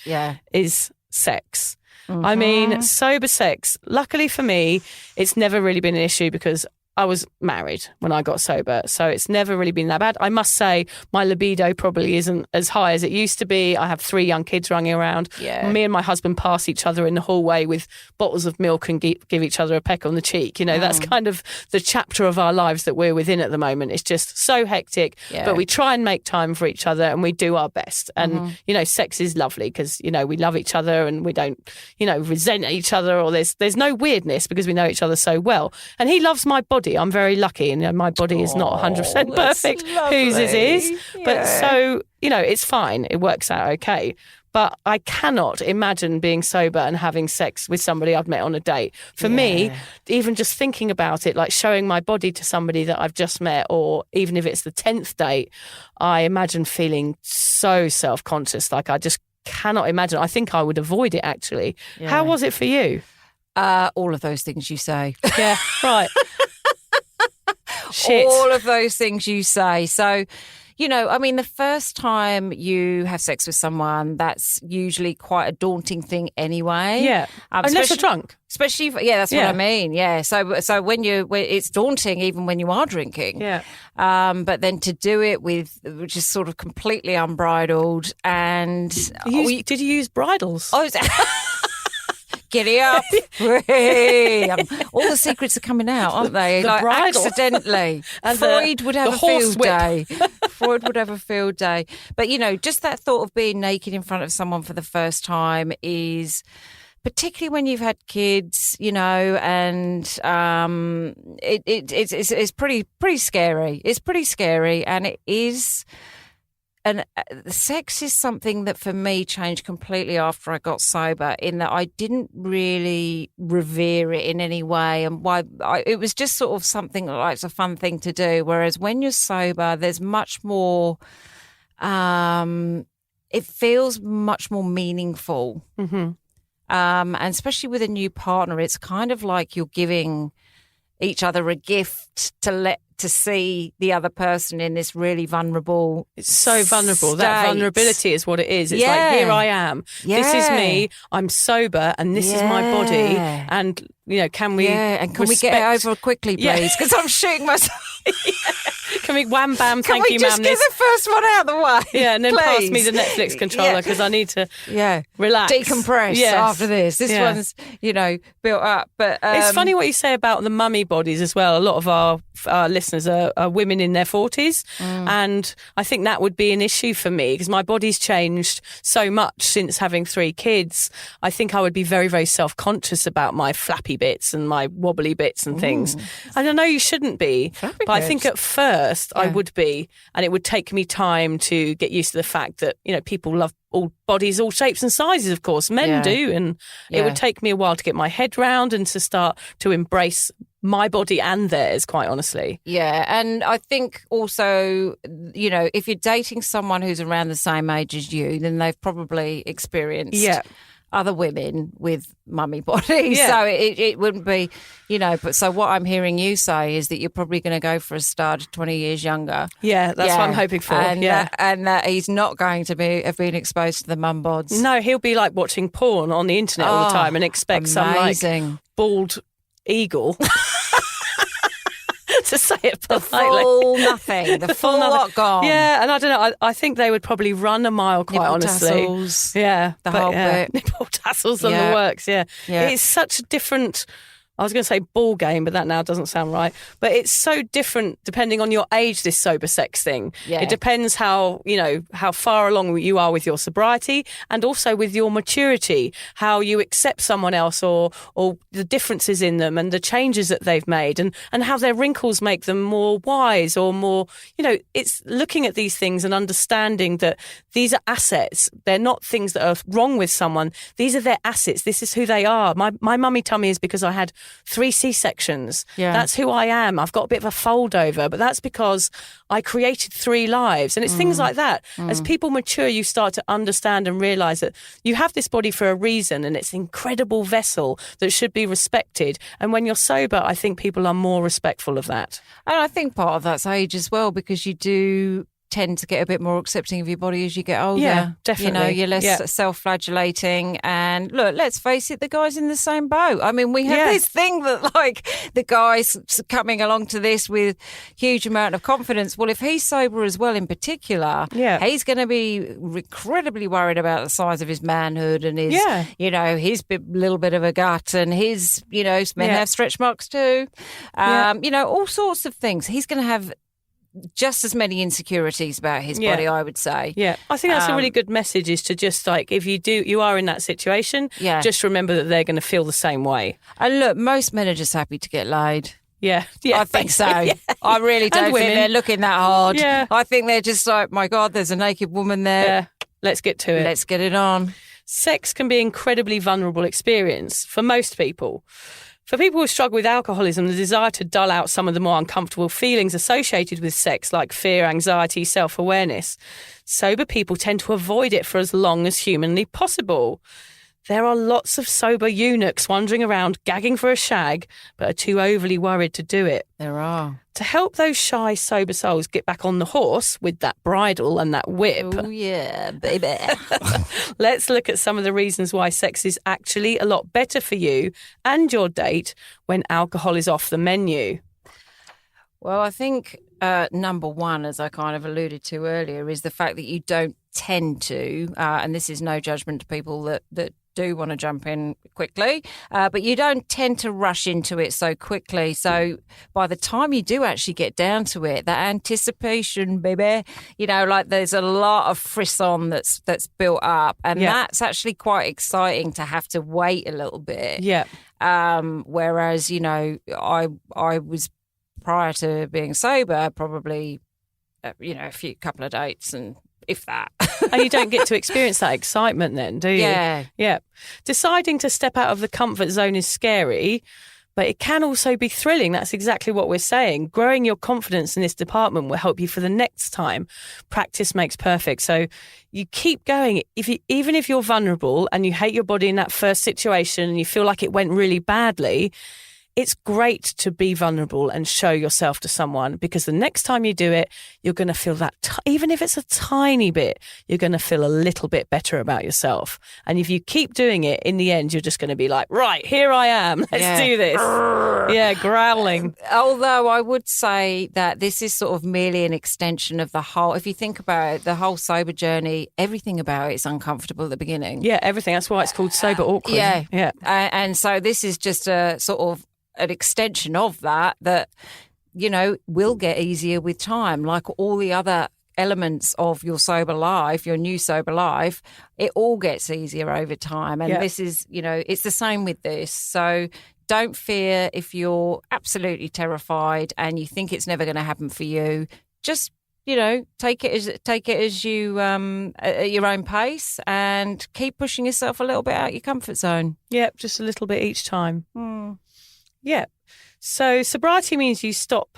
is sex. Mm-hmm. I mean, sober sex. Luckily for me, it's never really been an issue because I was married when I got sober, so it's never really been that bad. I must say my libido probably isn't as high as it used to be. I have 3 young kids running around. Yeah. Me and my husband pass each other in the hallway with bottles of milk and give each other a peck on the cheek. That's kind of the chapter of our lives that we're within at the moment. It's just so hectic, but we try and make time for each other and we do our best. And, sex is lovely because, we love each other and we don't, resent each other or there's no weirdness because we know each other so well. And he loves my body. I'm very lucky and my body is not 100% perfect. Whose it is. But so, it's fine. It works out okay. but I cannot imagine being sober and having sex with somebody I've met on a date. For me, even just thinking about it, like showing my body to somebody that I've just met, or even if it's the 10th date, I imagine feeling so self-conscious. Like I just cannot imagine. I think I would avoid it, actually. Yeah. How was it for you? All of those things you say. Yeah, right. Shit. All of those things you say. So, you know, I mean, the first time you have sex with someone, that's usually quite a daunting thing anyway. Yeah, unless you're drunk. Especially, that's what I mean. Yeah, so when it's daunting even when you are drinking. Yeah. But then to do it which is sort of completely unbridled, and Did you use bridles? Oh, giddy up. All the secrets are coming out, aren't they? The like bridle. Accidentally. And Freud would have the a field horsewhip. day. Freud would have a field day. But, you know, just that thought of being naked in front of someone for the first time is, particularly when you've had kids, you know, and it's pretty scary. It's pretty scary, and it is. And sex is something that for me changed completely after I got sober, in that I didn't really revere it in any way. And it was just sort of something like it's a fun thing to do. Whereas when you're sober, there's much more, it feels much more meaningful. Mm-hmm. And especially with a new partner, it's kind of like you're giving each other a gift to see the other person in this really vulnerable. It's so vulnerable. state. That vulnerability is what it is. It's like, here I am. This is Yeah. me. I'm sober, and this is my body. And you know, can we? Yeah, and can we get it over quickly, please? Because I'm shooting myself. Can we wham bam? Can Thank we you, just ma'am. get the first one out of the way? Yeah, and then pass me please? the Netflix controller because I need to relax, decompress Yes. after this. This one's, you know, built up. But it's funny what you say about the mummy bodies as well. A lot of our listeners are women in their 40s, and I think that would be an issue for me because my body's changed so much since having 3 kids. I think I would be very, very self-conscious about my flappy bits and my wobbly bits and things. And I know you shouldn't be, but I think at first I would be, and it would take me time to get used to the fact that, you know, people love all bodies, all shapes and sizes, of course. Men do, and it would take me a while to get my head round and to start to embrace my body and theirs, quite honestly. Yeah, and I think also, you know, if you're dating someone who's around the same age as you, then they've probably experienced other women with mummy bodies. Yeah. So it wouldn't be, you know, but so what I'm hearing you say is that you're probably going to go for a start 20 years younger. Yeah, that's what I'm hoping for. And yeah. that he's not going to have been exposed to the mum bods. No, he'll be like watching porn on the internet all the time and expect some like bald eagle. To say it politely. The full nothing. The full lot gone. Yeah, and I don't know. I think they would probably run a mile, quite Nipple honestly. tassels, yeah, the whole bit. Nipple tassels and the works. Yeah, it's such a different. I was going to say ball game, but that now doesn't sound right. But it's so different depending on your age, this sober sex thing. Yeah. It depends how far along you are with your sobriety and also with your maturity, how you accept someone else or the differences in them and the changes that they've made and how their wrinkles make them more wise or more, you know, it's looking at these things and understanding that these are assets. They're not things that are wrong with someone. These are their assets. This is who they are. My mummy tummy is because I had 3 C-sections. Yeah. That's who I am. I've got a bit of a fold over, but that's because I created 3 lives. And it's things like that. As people mature, you start to understand and realise that you have this body for a reason and it's an incredible vessel that should be respected. And when you're sober, I think people are more respectful of that. And I think part of that's age as well, because you do tend to get a bit more accepting of your body as you get older. Yeah, definitely. You know, you're less self-flagellating. And look, let's face it, the guy's in the same boat. I mean, we have this thing that, like, the guy's coming along to this with huge amount of confidence. Well, if he's sober as well in particular, he's going to be incredibly worried about the size of his manhood and his, you know, his little bit of a gut and his, you know, men have stretch marks too. You know, all sorts of things. He's going to have just as many insecurities about his body, I would say. Yeah, I think that's a really good message, is to just, like, if you are in that situation, just remember that they're going to feel the same way. And look, most men are just happy to get laid. Yeah, I think so. I really don't think they're looking that hard. Yeah. I think they're just like, my God, there's a naked woman there. Let's get to it. Let's get it on. Sex can be an incredibly vulnerable experience for most people. For people who struggle with alcoholism, the desire to dull out some of the more uncomfortable feelings associated with sex, like fear, anxiety, self-awareness, sober people tend to avoid it for as long as humanly possible. There are lots of sober eunuchs wandering around gagging for a shag, but are too overly worried to do it. There are. To help those shy, sober souls get back on the horse with that bridle and that whip. Oh, yeah, baby. Let's look at some of the reasons why sex is actually a lot better for you and your date when alcohol is off the menu. Well, I think number one, as I kind of alluded to earlier, is the fact that you don't tend to, and this is no judgment to people that do want to jump in quickly, but you don't tend to rush into it so quickly. So by the time you do actually get down to it, that anticipation, baby, like there's a lot of frisson that's built up, and that's actually quite exciting to have to wait a little bit. Yeah. Whereas, I was, prior to being sober, probably, a couple of dates and if that. And you don't get to experience that excitement then, do you? Yeah. Yeah. Deciding to step out of the comfort zone is scary, but it can also be thrilling. That's exactly what we're saying. Growing your confidence in this department will help you for the next time. Practice makes perfect. So you keep going. Even if you're vulnerable and you hate your body in that first situation and you feel like it went really badly, it's great to be vulnerable and show yourself to someone, because the next time you do it, you're going to feel that, even if it's a tiny bit, you're going to feel a little bit better about yourself. And if you keep doing it, in the end, you're just going to be like, right, here I am. Let's do this. Yeah, growling. Although I would say that this is sort of merely an extension of the whole, if you think about it, the whole sober journey, everything about it is uncomfortable at the beginning. Yeah, everything. That's why it's called sober awkward. Yeah. And so this is just a sort of an extension of that, will get easier with time. Like all the other elements of your sober life, your new sober life, it all gets easier over time. And this is, it's the same with this. So don't fear if you're absolutely terrified and you think it's never going to happen for you. Just, take it as you at your own pace and keep pushing yourself a little bit out your comfort zone. Yeah, just a little bit each time. Yeah. So sobriety means you stop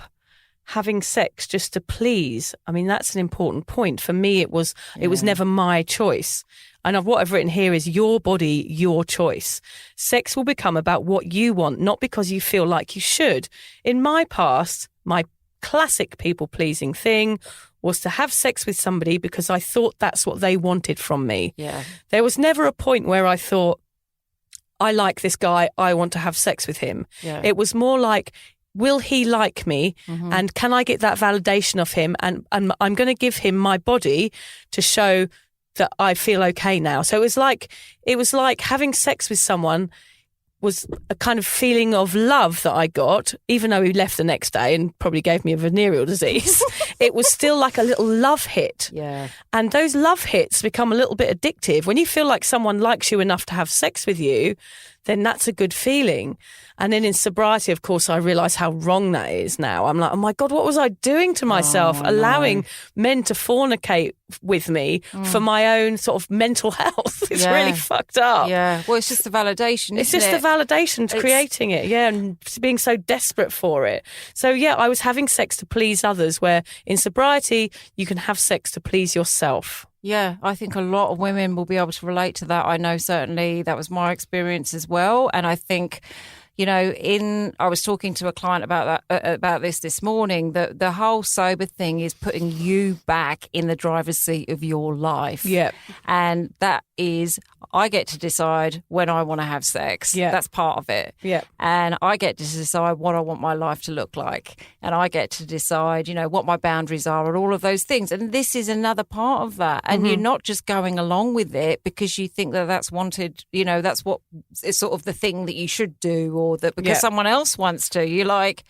having sex just to please. I mean, that's an important point. For me, it was never my choice. And what I've written here is your body, your choice. Sex will become about what you want, not because you feel like you should. In my past, my classic people-pleasing thing was to have sex with somebody because I thought that's what they wanted from me. Yeah. There was never a point where I thought, I like this guy, I want to have sex with him. Yeah. It was more like, will he like me? Mm-hmm. And can I get that validation of him? And I'm going to give him my body to show that I feel okay now. So it was like having sex with someone was a kind of feeling of love that I got, even though he left the next day and probably gave me a venereal disease. It was still like a little love hit. Yeah. And those love hits become a little bit addictive. When you feel like someone likes you enough to have sex with you, then that's a good feeling. And then in sobriety, of course, I realise how wrong that is now. I'm like, oh my God, what was I doing to myself? Allowing men to fornicate with me for my own sort of mental health. It's really fucked up. Yeah. Well, it's just the validation, It's just the validation to creating it, and being so desperate for it. So, I was having sex to please others, where in sobriety, you can have sex to please yourself. Yeah, I think a lot of women will be able to relate to that. I know certainly that was my experience as well. And I think, I was talking to a client about this morning, that the whole sober thing is putting you back in the driver's seat of your life. Yeah. And that is, I get to decide when I want to have sex. Yeah. That's part of it. Yeah. And I get to decide what I want my life to look like. And I get to decide, what my boundaries are and all of those things. And this is another part of that. And you're not just going along with it because you think that that's wanted, that's what is sort of the thing that you should do, or that because someone else wants to. You're like,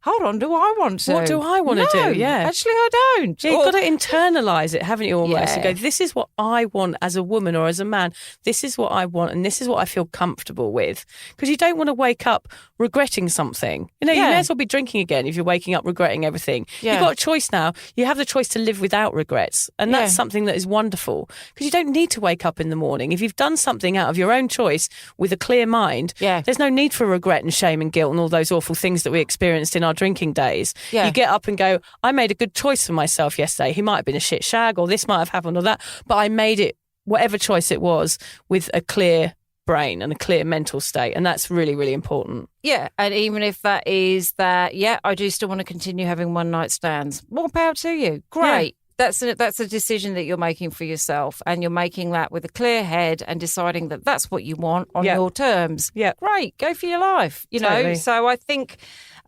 hold on, do I want to? What do I want to do? Yeah. Actually, I don't. Yeah, you've got to internalise it, haven't you, almost? Yeah. And go, this is what I want as a woman or as a man. This is what I want and this is what I feel comfortable with. Because you don't want to wake up regretting something. You know, you may as well be drinking again if you're waking up regretting everything. Yeah. You've got a choice now. You have the choice to live without regrets. And that's something that is wonderful. Because you don't need to wake up in the morning. If you've done something out of your own choice with a clear mind, there's no need for regret and shame and guilt and all those awful things that we experienced in our drinking days. Yeah. You get up and go, I made a good choice for myself yesterday. He might have been a shit shag or this might have happened or that, but I made it, whatever choice it was, with a clear brain and a clear mental state. And that's really, really important. Yeah, and even if that is that, I do still want to continue having one night stands. More power to you. Great. Yeah. That's a decision that you're making for yourself, and you're making that with a clear head and deciding that that's what you want on your terms. Yeah. Great. Go for your life, you know. So I think,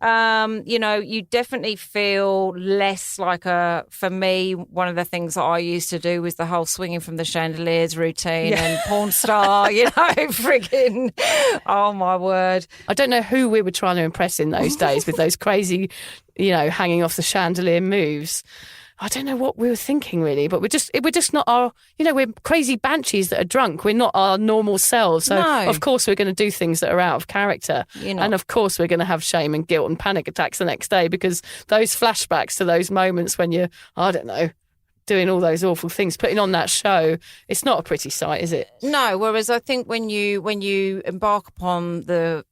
you definitely feel less like for me, one of the things that I used to do was the whole swinging from the chandeliers routine and porn star, frigging, oh my word. I don't know who we were trying to impress in those days with those crazy, hanging off the chandelier moves. I don't know what we were thinking really, but we're just not our, we're crazy banshees that are drunk. We're not our normal selves. So of course we're going to do things that are out of character. And of course we're going to have shame and guilt and panic attacks the next day because those flashbacks to those moments when you're, I don't know, doing all those awful things, putting on that show, it's not a pretty sight, is it? No. Whereas I think when you embark upon the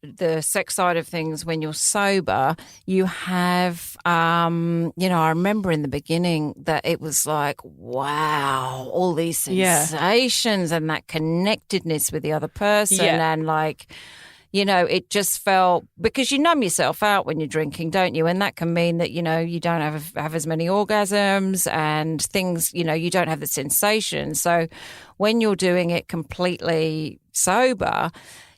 sex side of things when you're sober, you have, I remember in the beginning that it was like, wow, all these sensations and that connectedness with the other person and like, it just felt, because you numb yourself out when you're drinking, don't you? And that can mean that, you don't have as many orgasms and things, you don't have the sensation. So when you're doing it completely sober,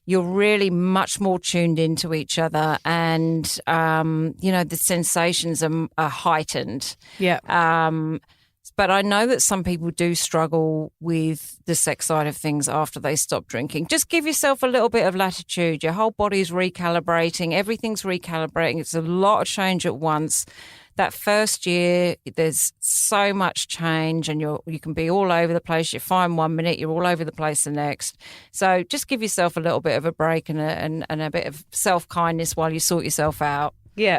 you're really much more tuned into each other and, the sensations are heightened. Yeah. But I know that some people do struggle with the sex side of things after they stop drinking. Just give yourself a little bit of latitude. Your whole body's recalibrating. Everything's recalibrating. It's a lot of change at once. That first year, there's so much change and you can be all over the place. You're fine 1 minute, you're all over the place the next. So just give yourself a little bit of a break and a bit of self-kindness while you sort yourself out. Yeah.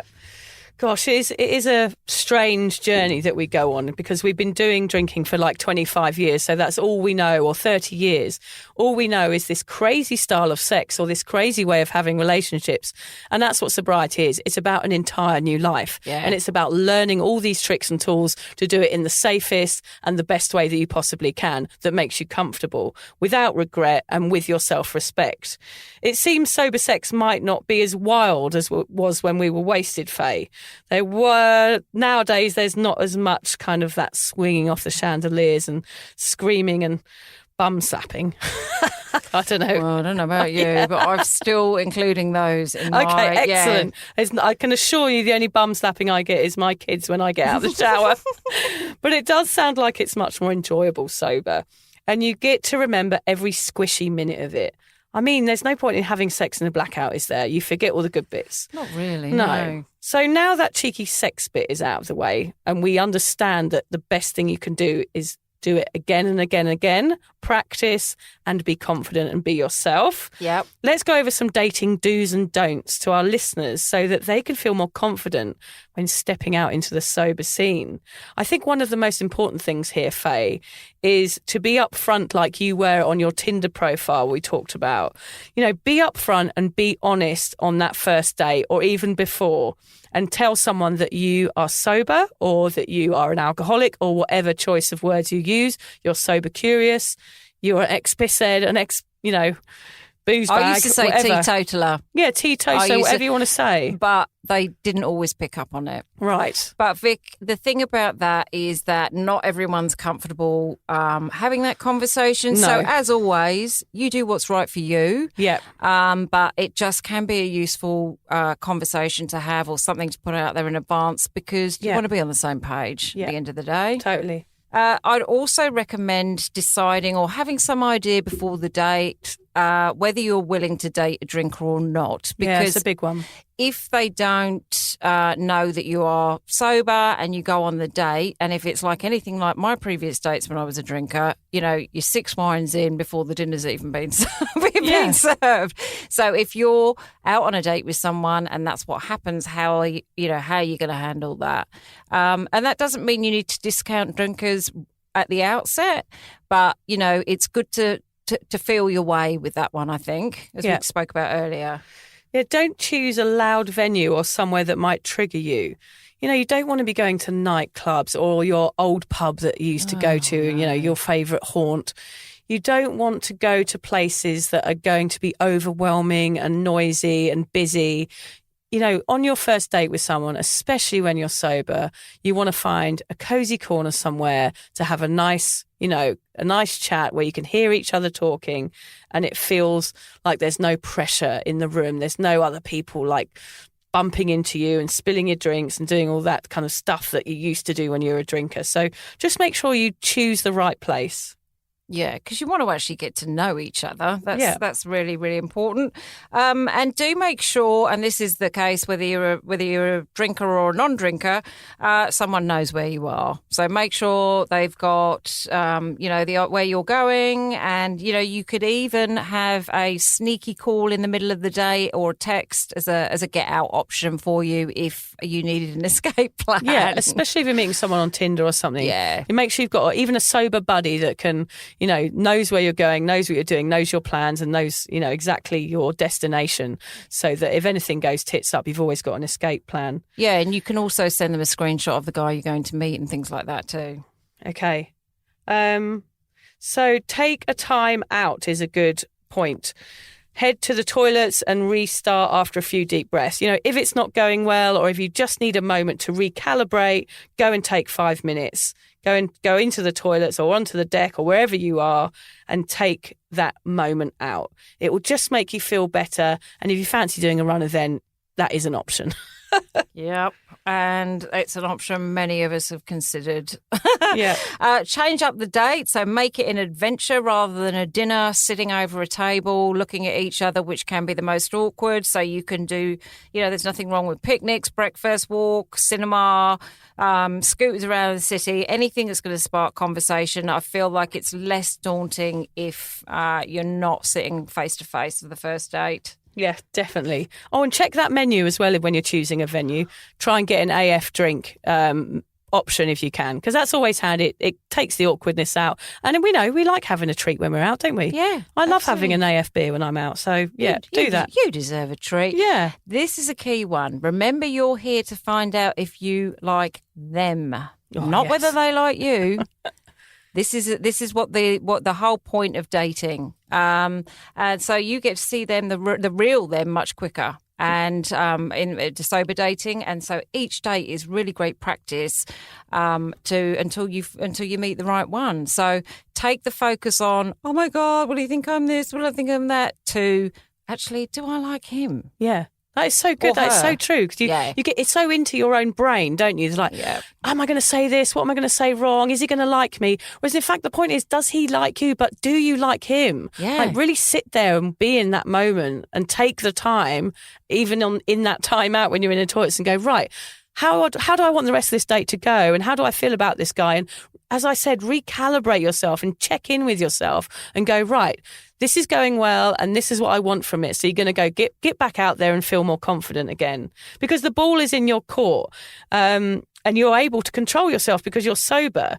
Gosh, it is a strange journey that we go on because we've been doing drinking for like 25 years. So that's all we know, or 30 years. All we know is this crazy style of sex or this crazy way of having relationships. And that's what sobriety is. It's about an entire new life. Yeah. And it's about learning all these tricks and tools to do it in the safest and the best way that you possibly can that makes you comfortable without regret and with your self-respect. It seems sober sex might not be as wild as it was when we were wasted, Faye. Nowadays there's not as much kind of that swinging off the chandeliers and screaming and bum slapping. I don't know. Well, I don't know about you, but I'm still including those in my... Okay, excellent. I can assure you the only bum slapping I get is my kids when I get out of the shower. But it does sound like it's much more enjoyable sober. And you get to remember every squishy minute of it. I mean, there's no point in having sex in a blackout, is there? You forget all the good bits. Not really, no. So now that cheeky sex bit is out of the way and we understand that the best thing you can do is do it again and again and again, practice and be confident and be yourself. Yep. Let's go over some dating do's and don'ts to our listeners so that they can feel more confident when stepping out into the sober scene. I think one of the most important things here, Faye, is to be upfront like you were on your Tinder profile we talked about. Be upfront and be honest on that first date or even before and tell someone that you are sober or that you are an alcoholic or whatever choice of words you use. You're sober curious, you're an ex-pisshead, an ex, booze bag, I used to say whatever. teetotaler. Yeah, teetotaler, whatever you want to say. But they didn't always pick up on it. Right. But Vic, the thing about that is that not everyone's comfortable having that conversation. No. So as always, you do what's right for you. Yeah. But it just can be a useful conversation to have or something to put out there in advance because you want to be on the same page at the end of the day. Totally. I'd also recommend deciding or having some idea before the date whether you're willing to date a drinker or not. Yeah, Because it's a big one. if they don't know that you are sober and you go on the date, and if it's like anything like my previous dates when I was a drinker, you know, you're 6 wines in before the dinner's even been served. So if you're out on a date with someone and that's what happens, how are you going to handle that? And that doesn't mean you need to discount drinkers at the outset, but, you know, it's good to feel your way with that one, I think, as we spoke about earlier. Yeah, don't choose a loud venue or somewhere that might trigger you. You know, you don't want to be going to nightclubs or your old pub that you used to go to, you know, your favourite haunt. You don't want to go to places that are going to be overwhelming and noisy and busy. You know, on your first date with someone, especially when you're sober, you want to find a cozy corner somewhere to have a nice chat where you can hear each other talking and it feels like there's no pressure in the room. There's no other people like bumping into you and spilling your drinks and doing all that kind of stuff that you used to do when you were a drinker. So just make sure you choose the right place. Yeah, because you want to actually get to know each other. That's really, really important. And do make sure, and this is the case whether you're a drinker or a non-drinker, someone knows where you are. So make sure they've got, where you're going, and you could even have a sneaky call in the middle of the day or a text as a get out option for you if you needed an escape plan. Yeah, especially if you're meeting someone on Tinder or something. Yeah, you make sure you've got even a sober buddy that can. Knows where you're going, knows what you're doing, knows your plans and knows, exactly your destination so that if anything goes tits up, you've always got an escape plan. Yeah, and you can also send them a screenshot of the guy you're going to meet and things like that too. Okay. So take a time out is a good point. Head to the toilets and restart after a few deep breaths. If it's not going well or if you just need a moment to recalibrate, go and take 5 minutes. Go into the toilets or onto the deck or wherever you are and take that moment out. It will just make you feel better. And if you fancy doing a run event, that is an option. Yep. And it's an option many of us have considered. Yeah. Change up the date. So make it an adventure rather than a dinner, sitting over a table, looking at each other, which can be the most awkward. So you can do, there's nothing wrong with picnics, breakfast, walk, cinema, scooters around the city, anything that's going to spark conversation. I feel like it's less daunting if you're not sitting face to face for the first date. Yeah, definitely. Oh, and check that menu as well when you're choosing a venue. Try and get an AF drink option if you can, because that's always handy. It takes the awkwardness out. And we know we like having a treat when we're out, don't we? Yeah. I love having an AF beer when I'm out. So, yeah, do that. You deserve a treat. Yeah. This is a key one. Remember, you're here to find out if you like them, not whether they like you. This is what the whole point of dating, and so you get to see them, the real them, much quicker, and in sober dating, and so each date is really great practice until you meet the right one. So take the focus on, oh my God, will he think I'm this? Will I think I'm that? To actually, do I like him? Yeah. That is so good. That is so true. Because you get it's so into your own brain, don't you? It's like, am I going to say this? What am I going to say wrong? Is he going to like me? Whereas in fact, the point is, does he like you? But do you like him? Yeah. Like really sit there and be in that moment and take the time, even in that time out when you're in the toilets, and go, right, how do I want the rest of this date to go? And how do I feel about this guy? And as I said, recalibrate yourself and check in with yourself and go, right, this is going well and this is what I want from it. So you're going to go get back out there and feel more confident again, because the ball is in your court, and you're able to control yourself because you're sober.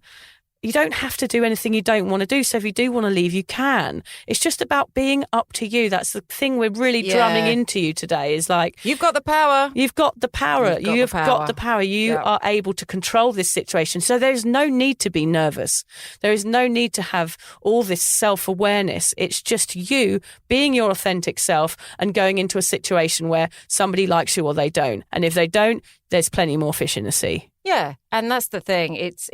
You don't have to do anything you don't want to do. So if you do want to leave, you can. It's just about being up to you. That's the thing we're really drumming into you today, is like, you've got the power. You've got the power. You've got the power. You are able to control this situation. So there's no need to be nervous. There is no need to have all this self-awareness. It's just you being your authentic self and going into a situation where somebody likes you or they don't. And if they don't, there's plenty more fish in the sea. Yeah, and that's the thing. It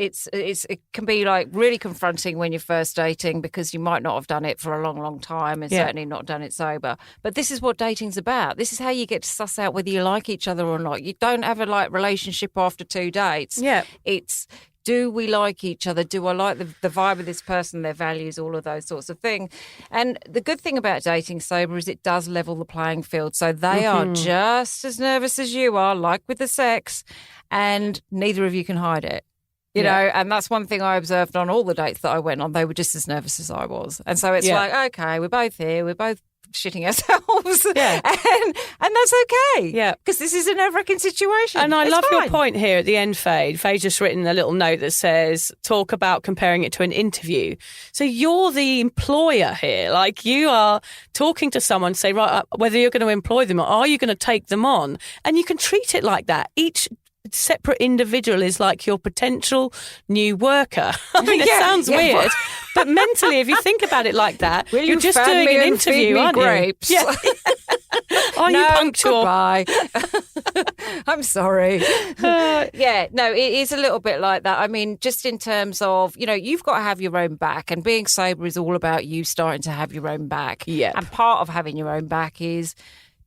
can be like really confronting when you're first dating, because you might not have done it for a long, long time, and certainly not done it sober. But this is what dating's about. This is how you get to suss out whether you like each other or not. You don't have a relationship after 2 dates. Yeah, it's Do we like each other? Do I like the vibe of this person, their values, all of those sorts of things? And the good thing about dating sober is it does level the playing field. So they are just as nervous as you are, like with the sex, and neither of you can hide it. You know, and that's one thing I observed on all the dates that I went on. They were just as nervous as I was. And so it's like, okay, we're both here. We're both shitting ourselves. Yeah. and that's okay. Yeah. Because this is a nerve-wracking situation. And I It's love your fine. point here at the end, Faye. Faye's just written a little note that says, talk about comparing it to an interview. So you're the employer here. Like, you are talking to someone, say, right, whether you're going to employ them or are you going to take them on? And you can treat it like that. Each separate individual is like your potential new worker. I mean, it sounds weird, but mentally, if you think about it like that, you're just doing an interview, aren't grapes? you? Yeah. Are you punctual? Goodbye. I'm sorry. It is a little bit like that. I mean, just in terms of, you've got to have your own back, and being sober is all about you starting to have your own back. Yeah. And part of having your own back is,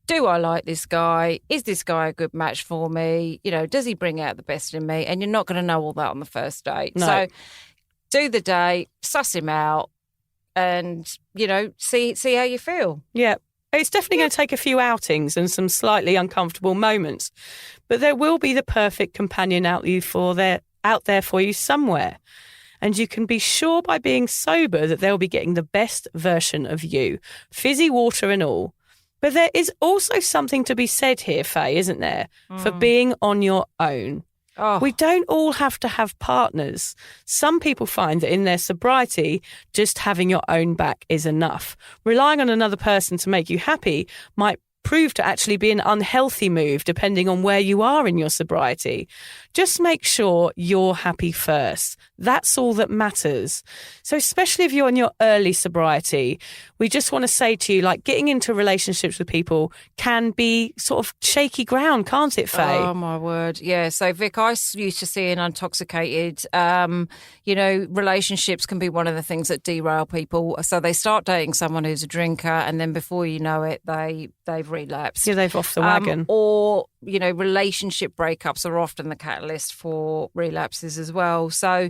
do I like this guy? Is this guy a good match for me? Does he bring out the best in me? And you're not going to know all that on the first date. No. So do the date, suss him out, and, see how you feel. Yeah. It's definitely going to take a few outings and some slightly uncomfortable moments, but there will be the perfect companion out there for you somewhere. And you can be sure by being sober that they'll be getting the best version of you, fizzy water and all. But there is also something to be said here, Faye, isn't there, for being on your own. Oh. We don't all have to have partners. Some people find that in their sobriety, just having your own back is enough. Relying on another person to make you happy might prove to actually be an unhealthy move depending on where you are in your sobriety. Just make sure you're happy first. That's all that matters. So especially if you're in your early sobriety, we just want to say to you, like, getting into relationships with people can be sort of shaky ground, can't it, Faye? Oh, my word. Yeah. So, Vic, I used to see in Untoxicated, relationships can be one of the things that derail people. So they start dating someone who's a drinker, and then before you know it, they've relapsed. Yeah, they've off the wagon. Or, relationship breakups are often the catalyst for relapses as well. So,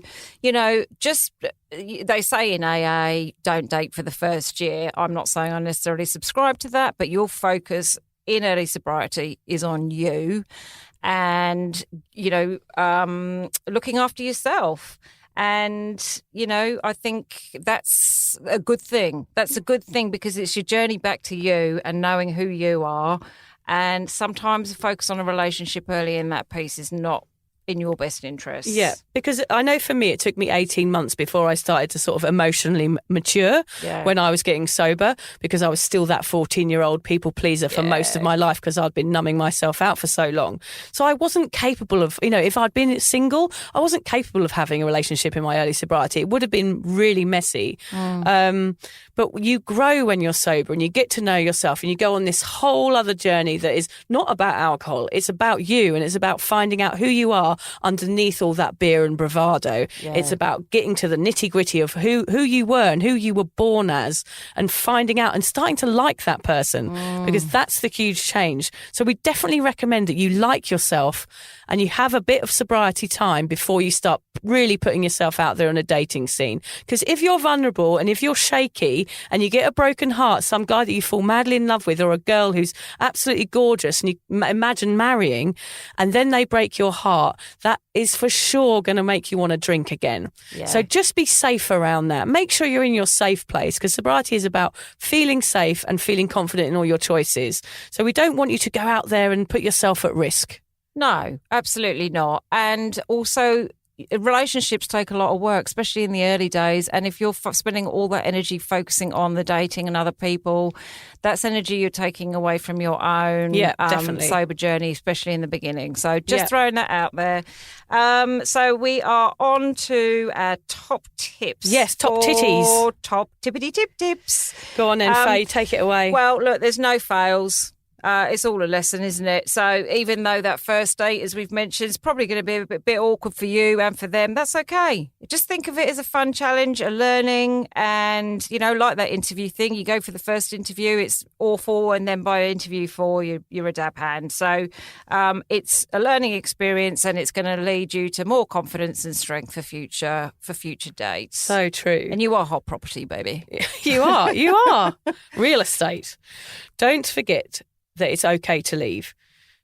just they say in AA, don't date for the first year. I'm not saying I necessarily subscribe to that, but your focus in early sobriety is on you and, looking after yourself. And, I think that's a good thing. That's a good thing because it's your journey back to you and knowing who you are. And sometimes the focus on a relationship early in that piece is not in your best interest. Yeah, because I know for me it took me 18 months before I started to sort of emotionally mature when I was getting sober, because I was still that 14-year-old people pleaser for most of my life because I'd been numbing myself out for so long. So I wasn't capable of, if I'd been single, I wasn't capable of having a relationship in my early sobriety. It would have been really messy. But you grow when you're sober and you get to know yourself and you go on this whole other journey that is not about alcohol. It's about you, and it's about finding out who you are underneath all that beer and bravado. Yeah. It's about getting to the nitty gritty of who you were and who you were born as, and finding out and starting to like that person, because that's the huge change. So we definitely recommend that you like yourself and you have a bit of sobriety time before you start really putting yourself out there on a dating scene. Because if you're vulnerable and if you're shaky and you get a broken heart, some guy that you fall madly in love with, or a girl who's absolutely gorgeous and you imagine marrying, and then they break your heart, that is for sure going to make you want to drink again. Yeah. So just be safe around that. Make sure you're in your safe place, because sobriety is about feeling safe and feeling confident in all your choices. So we don't want you to go out there and put yourself at risk. No, absolutely not. And also, relationships take a lot of work, especially in the early days. And if you're spending all that energy focusing on the dating and other people, that's energy you're taking away from your own definitely. sober journey, especially in the beginning. So just throwing that out there. So we are on to our top tips. Yes, top titties. Top tippity tip tips. Go on then, Faye, take it away. Well, look, there's no fails. It's all a lesson, isn't it? So even though that first date, as we've mentioned, is probably going to be a bit awkward for you and for them, that's okay. Just think of it as a fun challenge, a learning, and, like that interview thing, you go for the first interview, it's awful, and then by interview 4, you're a dab hand. So it's a learning experience, and it's going to lead you to more confidence and strength for future dates. So true. And you are hot property, baby. You are. Real estate. Don't forget that it's okay to leave.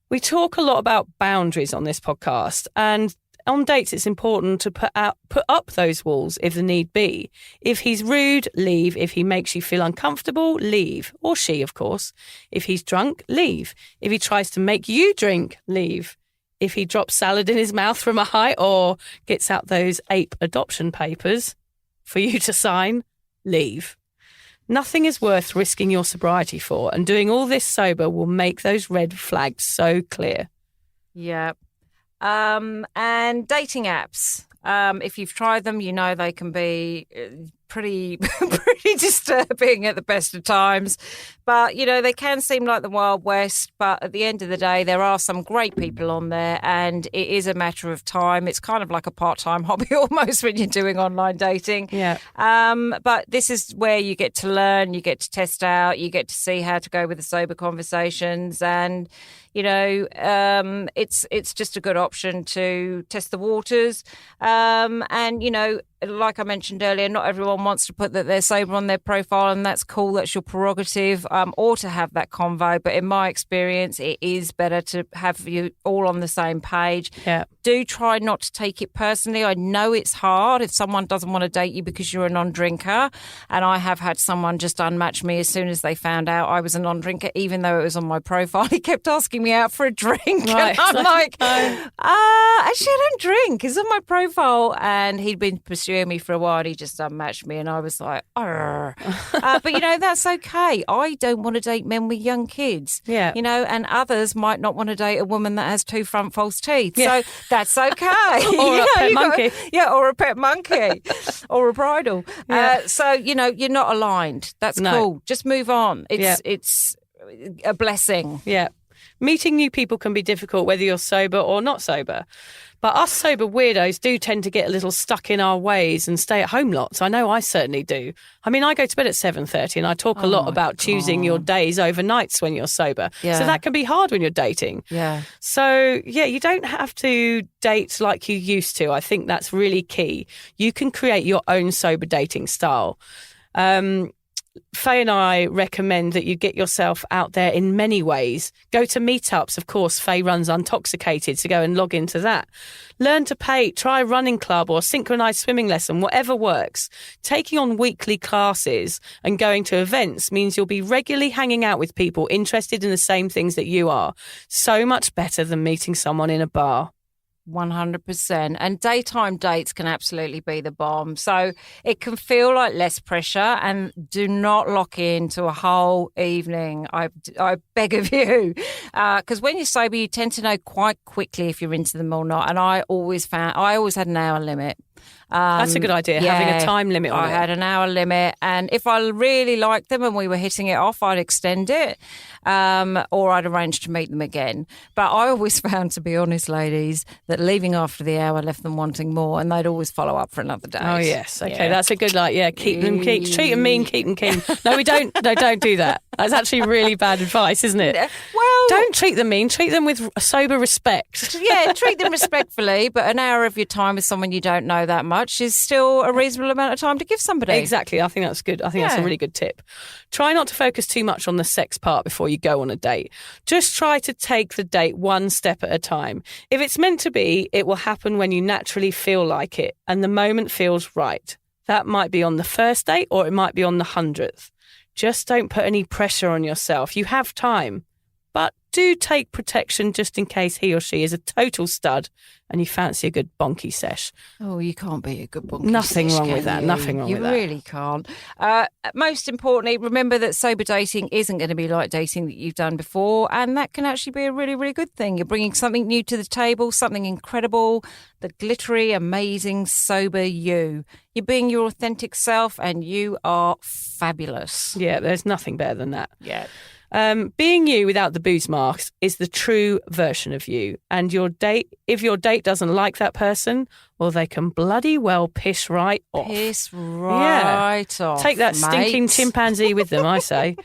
We talk a lot about boundaries on this podcast, and on dates it's important to put up those walls if the need be. If he's rude, leave. If he makes you feel uncomfortable, leave. Or she, of course. If he's drunk, leave. If he tries to make you drink, leave. If he drops salad in his mouth from a height or gets out those ape adoption papers for you to sign, leave. Nothing is worth risking your sobriety for, and doing all this sober will make those red flags so clear. Yeah. And dating apps. If you've tried them, they can be pretty disturbing at the best of times. But, they can seem like the Wild West. But at the end of the day, there are some great people on there, and it is a matter of time. It's kind of like a part-time hobby almost when you're doing online dating. Yeah. But this is where you get to learn, you get to test out, you get to see how to go with the sober conversations, and it's just a good option to test the waters. And, like I mentioned earlier, not everyone wants to put that they're sober on their profile, and that's cool. That's your prerogative, or to have that convo. But in my experience, it is better to have you all on the same page. Yeah. Do try not to take it personally. I know it's hard if someone doesn't want to date you because you're a non-drinker. And I have had someone just unmatch me as soon as they found out I was a non-drinker, even though it was on my profile. He kept asking me out for a drink. Right. And I'm like, actually, I don't drink. It's on my profile. And he'd been pursuing me for a while, and he just unmatched me, and I was like, but that's okay. I don't want to date men with young kids, and others might not want to date a woman that has 2 front false teeth, so that's okay. Or a pet monkey. Or a pet monkey, or a bridal. So you're not aligned. That's cool. Just move on. It's a blessing. Yeah. Meeting new people can be difficult whether you're sober or not sober. But us sober weirdos do tend to get a little stuck in our ways and stay at home lots. I know I certainly do. I mean, I go to bed at 7:30 and I talk a lot about choosing your days over nights when you're sober. Yeah. So that can be hard when you're dating. Yeah. So, you don't have to date like you used to. I think that's really key. You can create your own sober dating style. Faye and I recommend that you get yourself out there in many ways. Go to meetups. Of course, Faye runs Untoxicated, so go and log into that. Learn to paint, try a running club or a synchronized swimming lesson, whatever works. Taking on weekly classes and going to events means you'll be regularly hanging out with people interested in the same things that you are. So much better than meeting someone in a bar. 100%. And daytime dates can absolutely be the bomb. So it can feel like less pressure, and do not lock into a whole evening. I beg of you. Because when you're sober, you tend to know quite quickly if you're into them or not. And I always had an hour limit. That's a good idea, having a time limit on it. I had an hour limit, and if I really liked them and we were hitting it off, I'd extend it, or I'd arrange to meet them again. But I always found, to be honest, ladies, that leaving after the hour left them wanting more, and they'd always follow up for another date. Oh, yes. Okay, that's a good, treat them mean, keep them keen. No, we don't. No, don't do that. That's actually really bad advice, isn't it? Well, don't treat them mean. Treat them with sober respect. Yeah, treat them respectfully, but an hour of your time with someone you don't know that much is still a reasonable amount of time to give somebody. Exactly. I think that's good. I think that's a really good tip. Try not to focus too much on the sex part before you go on a date. Just try to take the date one step at a time. If it's meant to be, it will happen when you naturally feel like it and the moment feels right. That might be on the first date or it might be on the 100th. Just don't put any pressure on yourself. You have time. But do take protection just in case he or she is a total stud and you fancy a good bonky sesh. Oh, you can't be a good bonky Nothing sesh, wrong with that. you? Nothing wrong with that. You really can't. Most importantly, remember that sober dating isn't going to be like dating that you've done before, and that can actually be a really, really good thing. You're bringing something new to the table, something incredible, the glittery, amazing, sober you. You're being your authentic self and you are fabulous. Yeah, there's nothing better than that. Yeah. Being you without the booze marks is the true version of you. And if your date doesn't like that person, well, they can bloody well piss right off. Piss right off. Take that stinking chimpanzee with them, I say.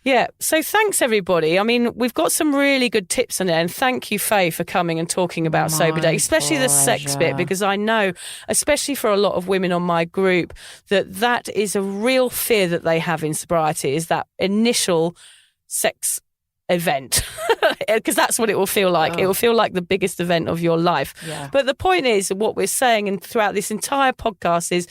Yeah, so thanks everybody. I mean, we've got some really good tips in there, and thank you, Faye, for coming and talking about sober dating, especially the sex bit, because I know, especially for a lot of women on my group, that is a real fear that they have in sobriety, is that initial sex event, because that's what it will feel like. It will feel like the biggest event of your life. Yeah. But the point is, what we're saying, and throughout this entire podcast, is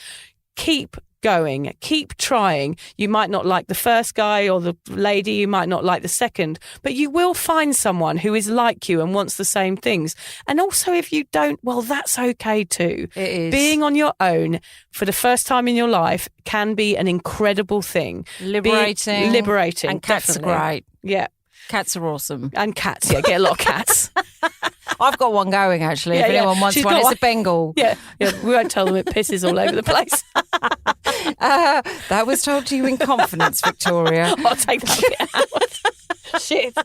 keep going, keep trying. You might not like the first guy or the lady, you might not like the second, but you will find someone who is like you and wants the same things. And also, if you don't, well, that's okay too. It is. Being on your own for the first time in your life can be an incredible thing. Liberating. Liberating. And cats definitely. are great. Yeah. Cats are awesome. And cats, yeah, get a lot of cats. I've got one going, actually. If anyone wants one, it's a Bengal. Yeah, we won't tell them it pisses all over the place. That was told to you in confidence, Victoria. I'll take that bit out. Shit.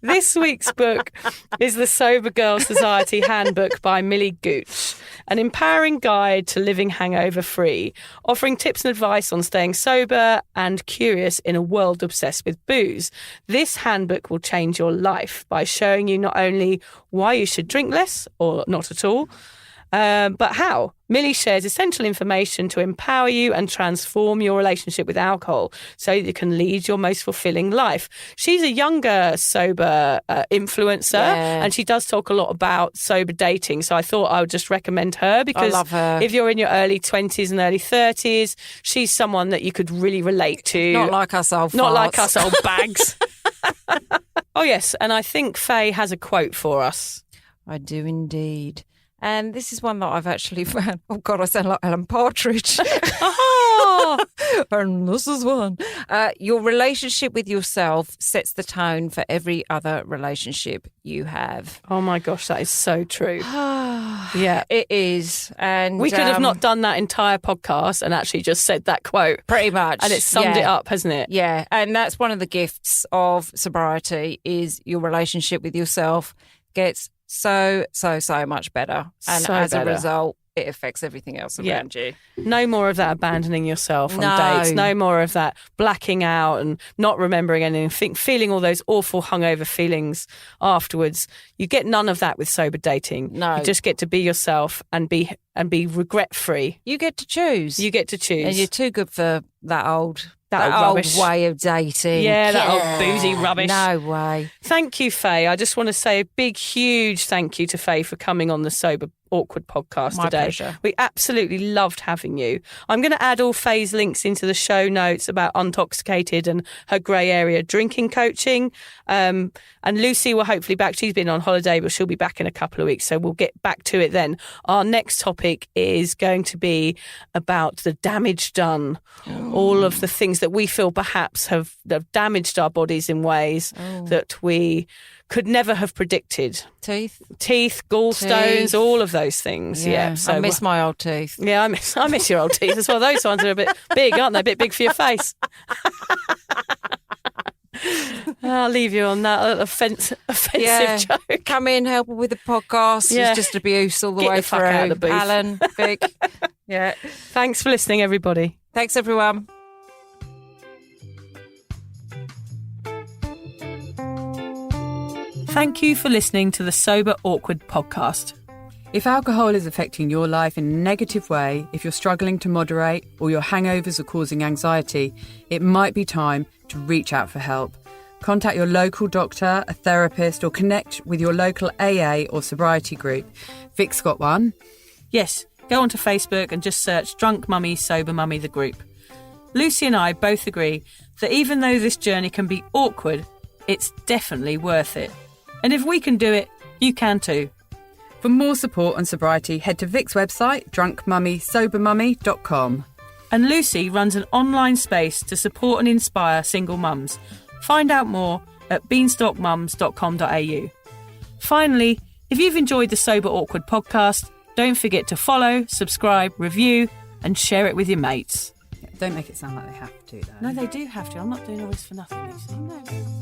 This week's book is The Sober Girl Society Handbook by Millie Gooch, an empowering guide to living hangover-free, offering tips and advice on staying sober and curious in a world obsessed with booze. This handbook will change your life by showing you not only why you should drink less or not at all, but how. Millie shares essential information to empower you and transform your relationship with alcohol so you can lead your most fulfilling life. She's a younger sober influencer, and she does talk a lot about sober dating. So I thought I would just recommend her, because I love her. If you're in your early 20s and early 30s, she's someone that you could really relate to. Not like us old farts. Not like us old bags. Oh, yes. And I think Faye has a quote for us. I do indeed. And this is one that I've actually found. Oh, God, I sound like Alan Partridge. And this is one. Your relationship with yourself sets the tone for every other relationship you have. Oh, my gosh, that is so true. Yeah. It is. And we could have not done that entire podcast and actually just said that quote. Pretty much. And it's summed it up, hasn't it? Yeah. And that's one of the gifts of sobriety, is your relationship with yourself gets so much better. And so as better. a result, it affects everything else around you. No more of that abandoning yourself on No. dates. No more of that blacking out and not remembering anything, feeling all those awful hungover feelings afterwards. You get none of that with sober dating. No. You just get to be yourself and be regret-free. You get to choose. You get to choose. And you're too good for that old old rubbish. way of dating. Yeah, that old boozy rubbish. No way. Thank you, Faye. I just want to say a big, huge thank you to Faye for coming on the Sober Awkward podcast My today. pleasure. We absolutely loved having you. I'm going to add all Faye's links into the show notes about Untoxicated and her grey area drinking coaching. And Lucy will hopefully back. She's been on holiday, but she'll be back in a couple of weeks. So we'll get back to it then. Our next topic is going to be about the damage done. All of the things that we feel perhaps have damaged our bodies in ways that we could never have predicted. Teeth, gallstones, all of those things. Yeah. So I miss my old teeth. Yeah, I miss your old teeth as well. Those ones are a bit big, aren't they? A bit big for your face. I'll leave you on that offensive joke. Come in, help with the podcast. Yeah. It's just abuse all the Get way the through. fuck out of the booth. Alan, Vic. Yeah. Thanks for listening, everybody. Thanks, everyone. Thank you for listening to the Sober Awkward podcast. If alcohol is affecting your life in a negative way, if you're struggling to moderate or your hangovers are causing anxiety, it might be time to reach out for help. Contact your local doctor, a therapist, or connect with your local AA or sobriety group. Vic's got one. Yes, go onto Facebook and just search Drunk Mummy, Sober Mummy, the group. Lucy and I both agree that even though this journey can be awkward, it's definitely worth it. And if we can do it, you can too. For more support on sobriety, head to Vic's website, drunkmummysobermummy.com. And Lucy runs an online space to support and inspire single mums. Find out more at beanstalkmums.com.au. Finally, if you've enjoyed the Sober Awkward podcast, don't forget to follow, subscribe, review, and share it with your mates. Don't make it sound like they have to, though. No, they do have to. I'm not doing all this for nothing, Lucy. No.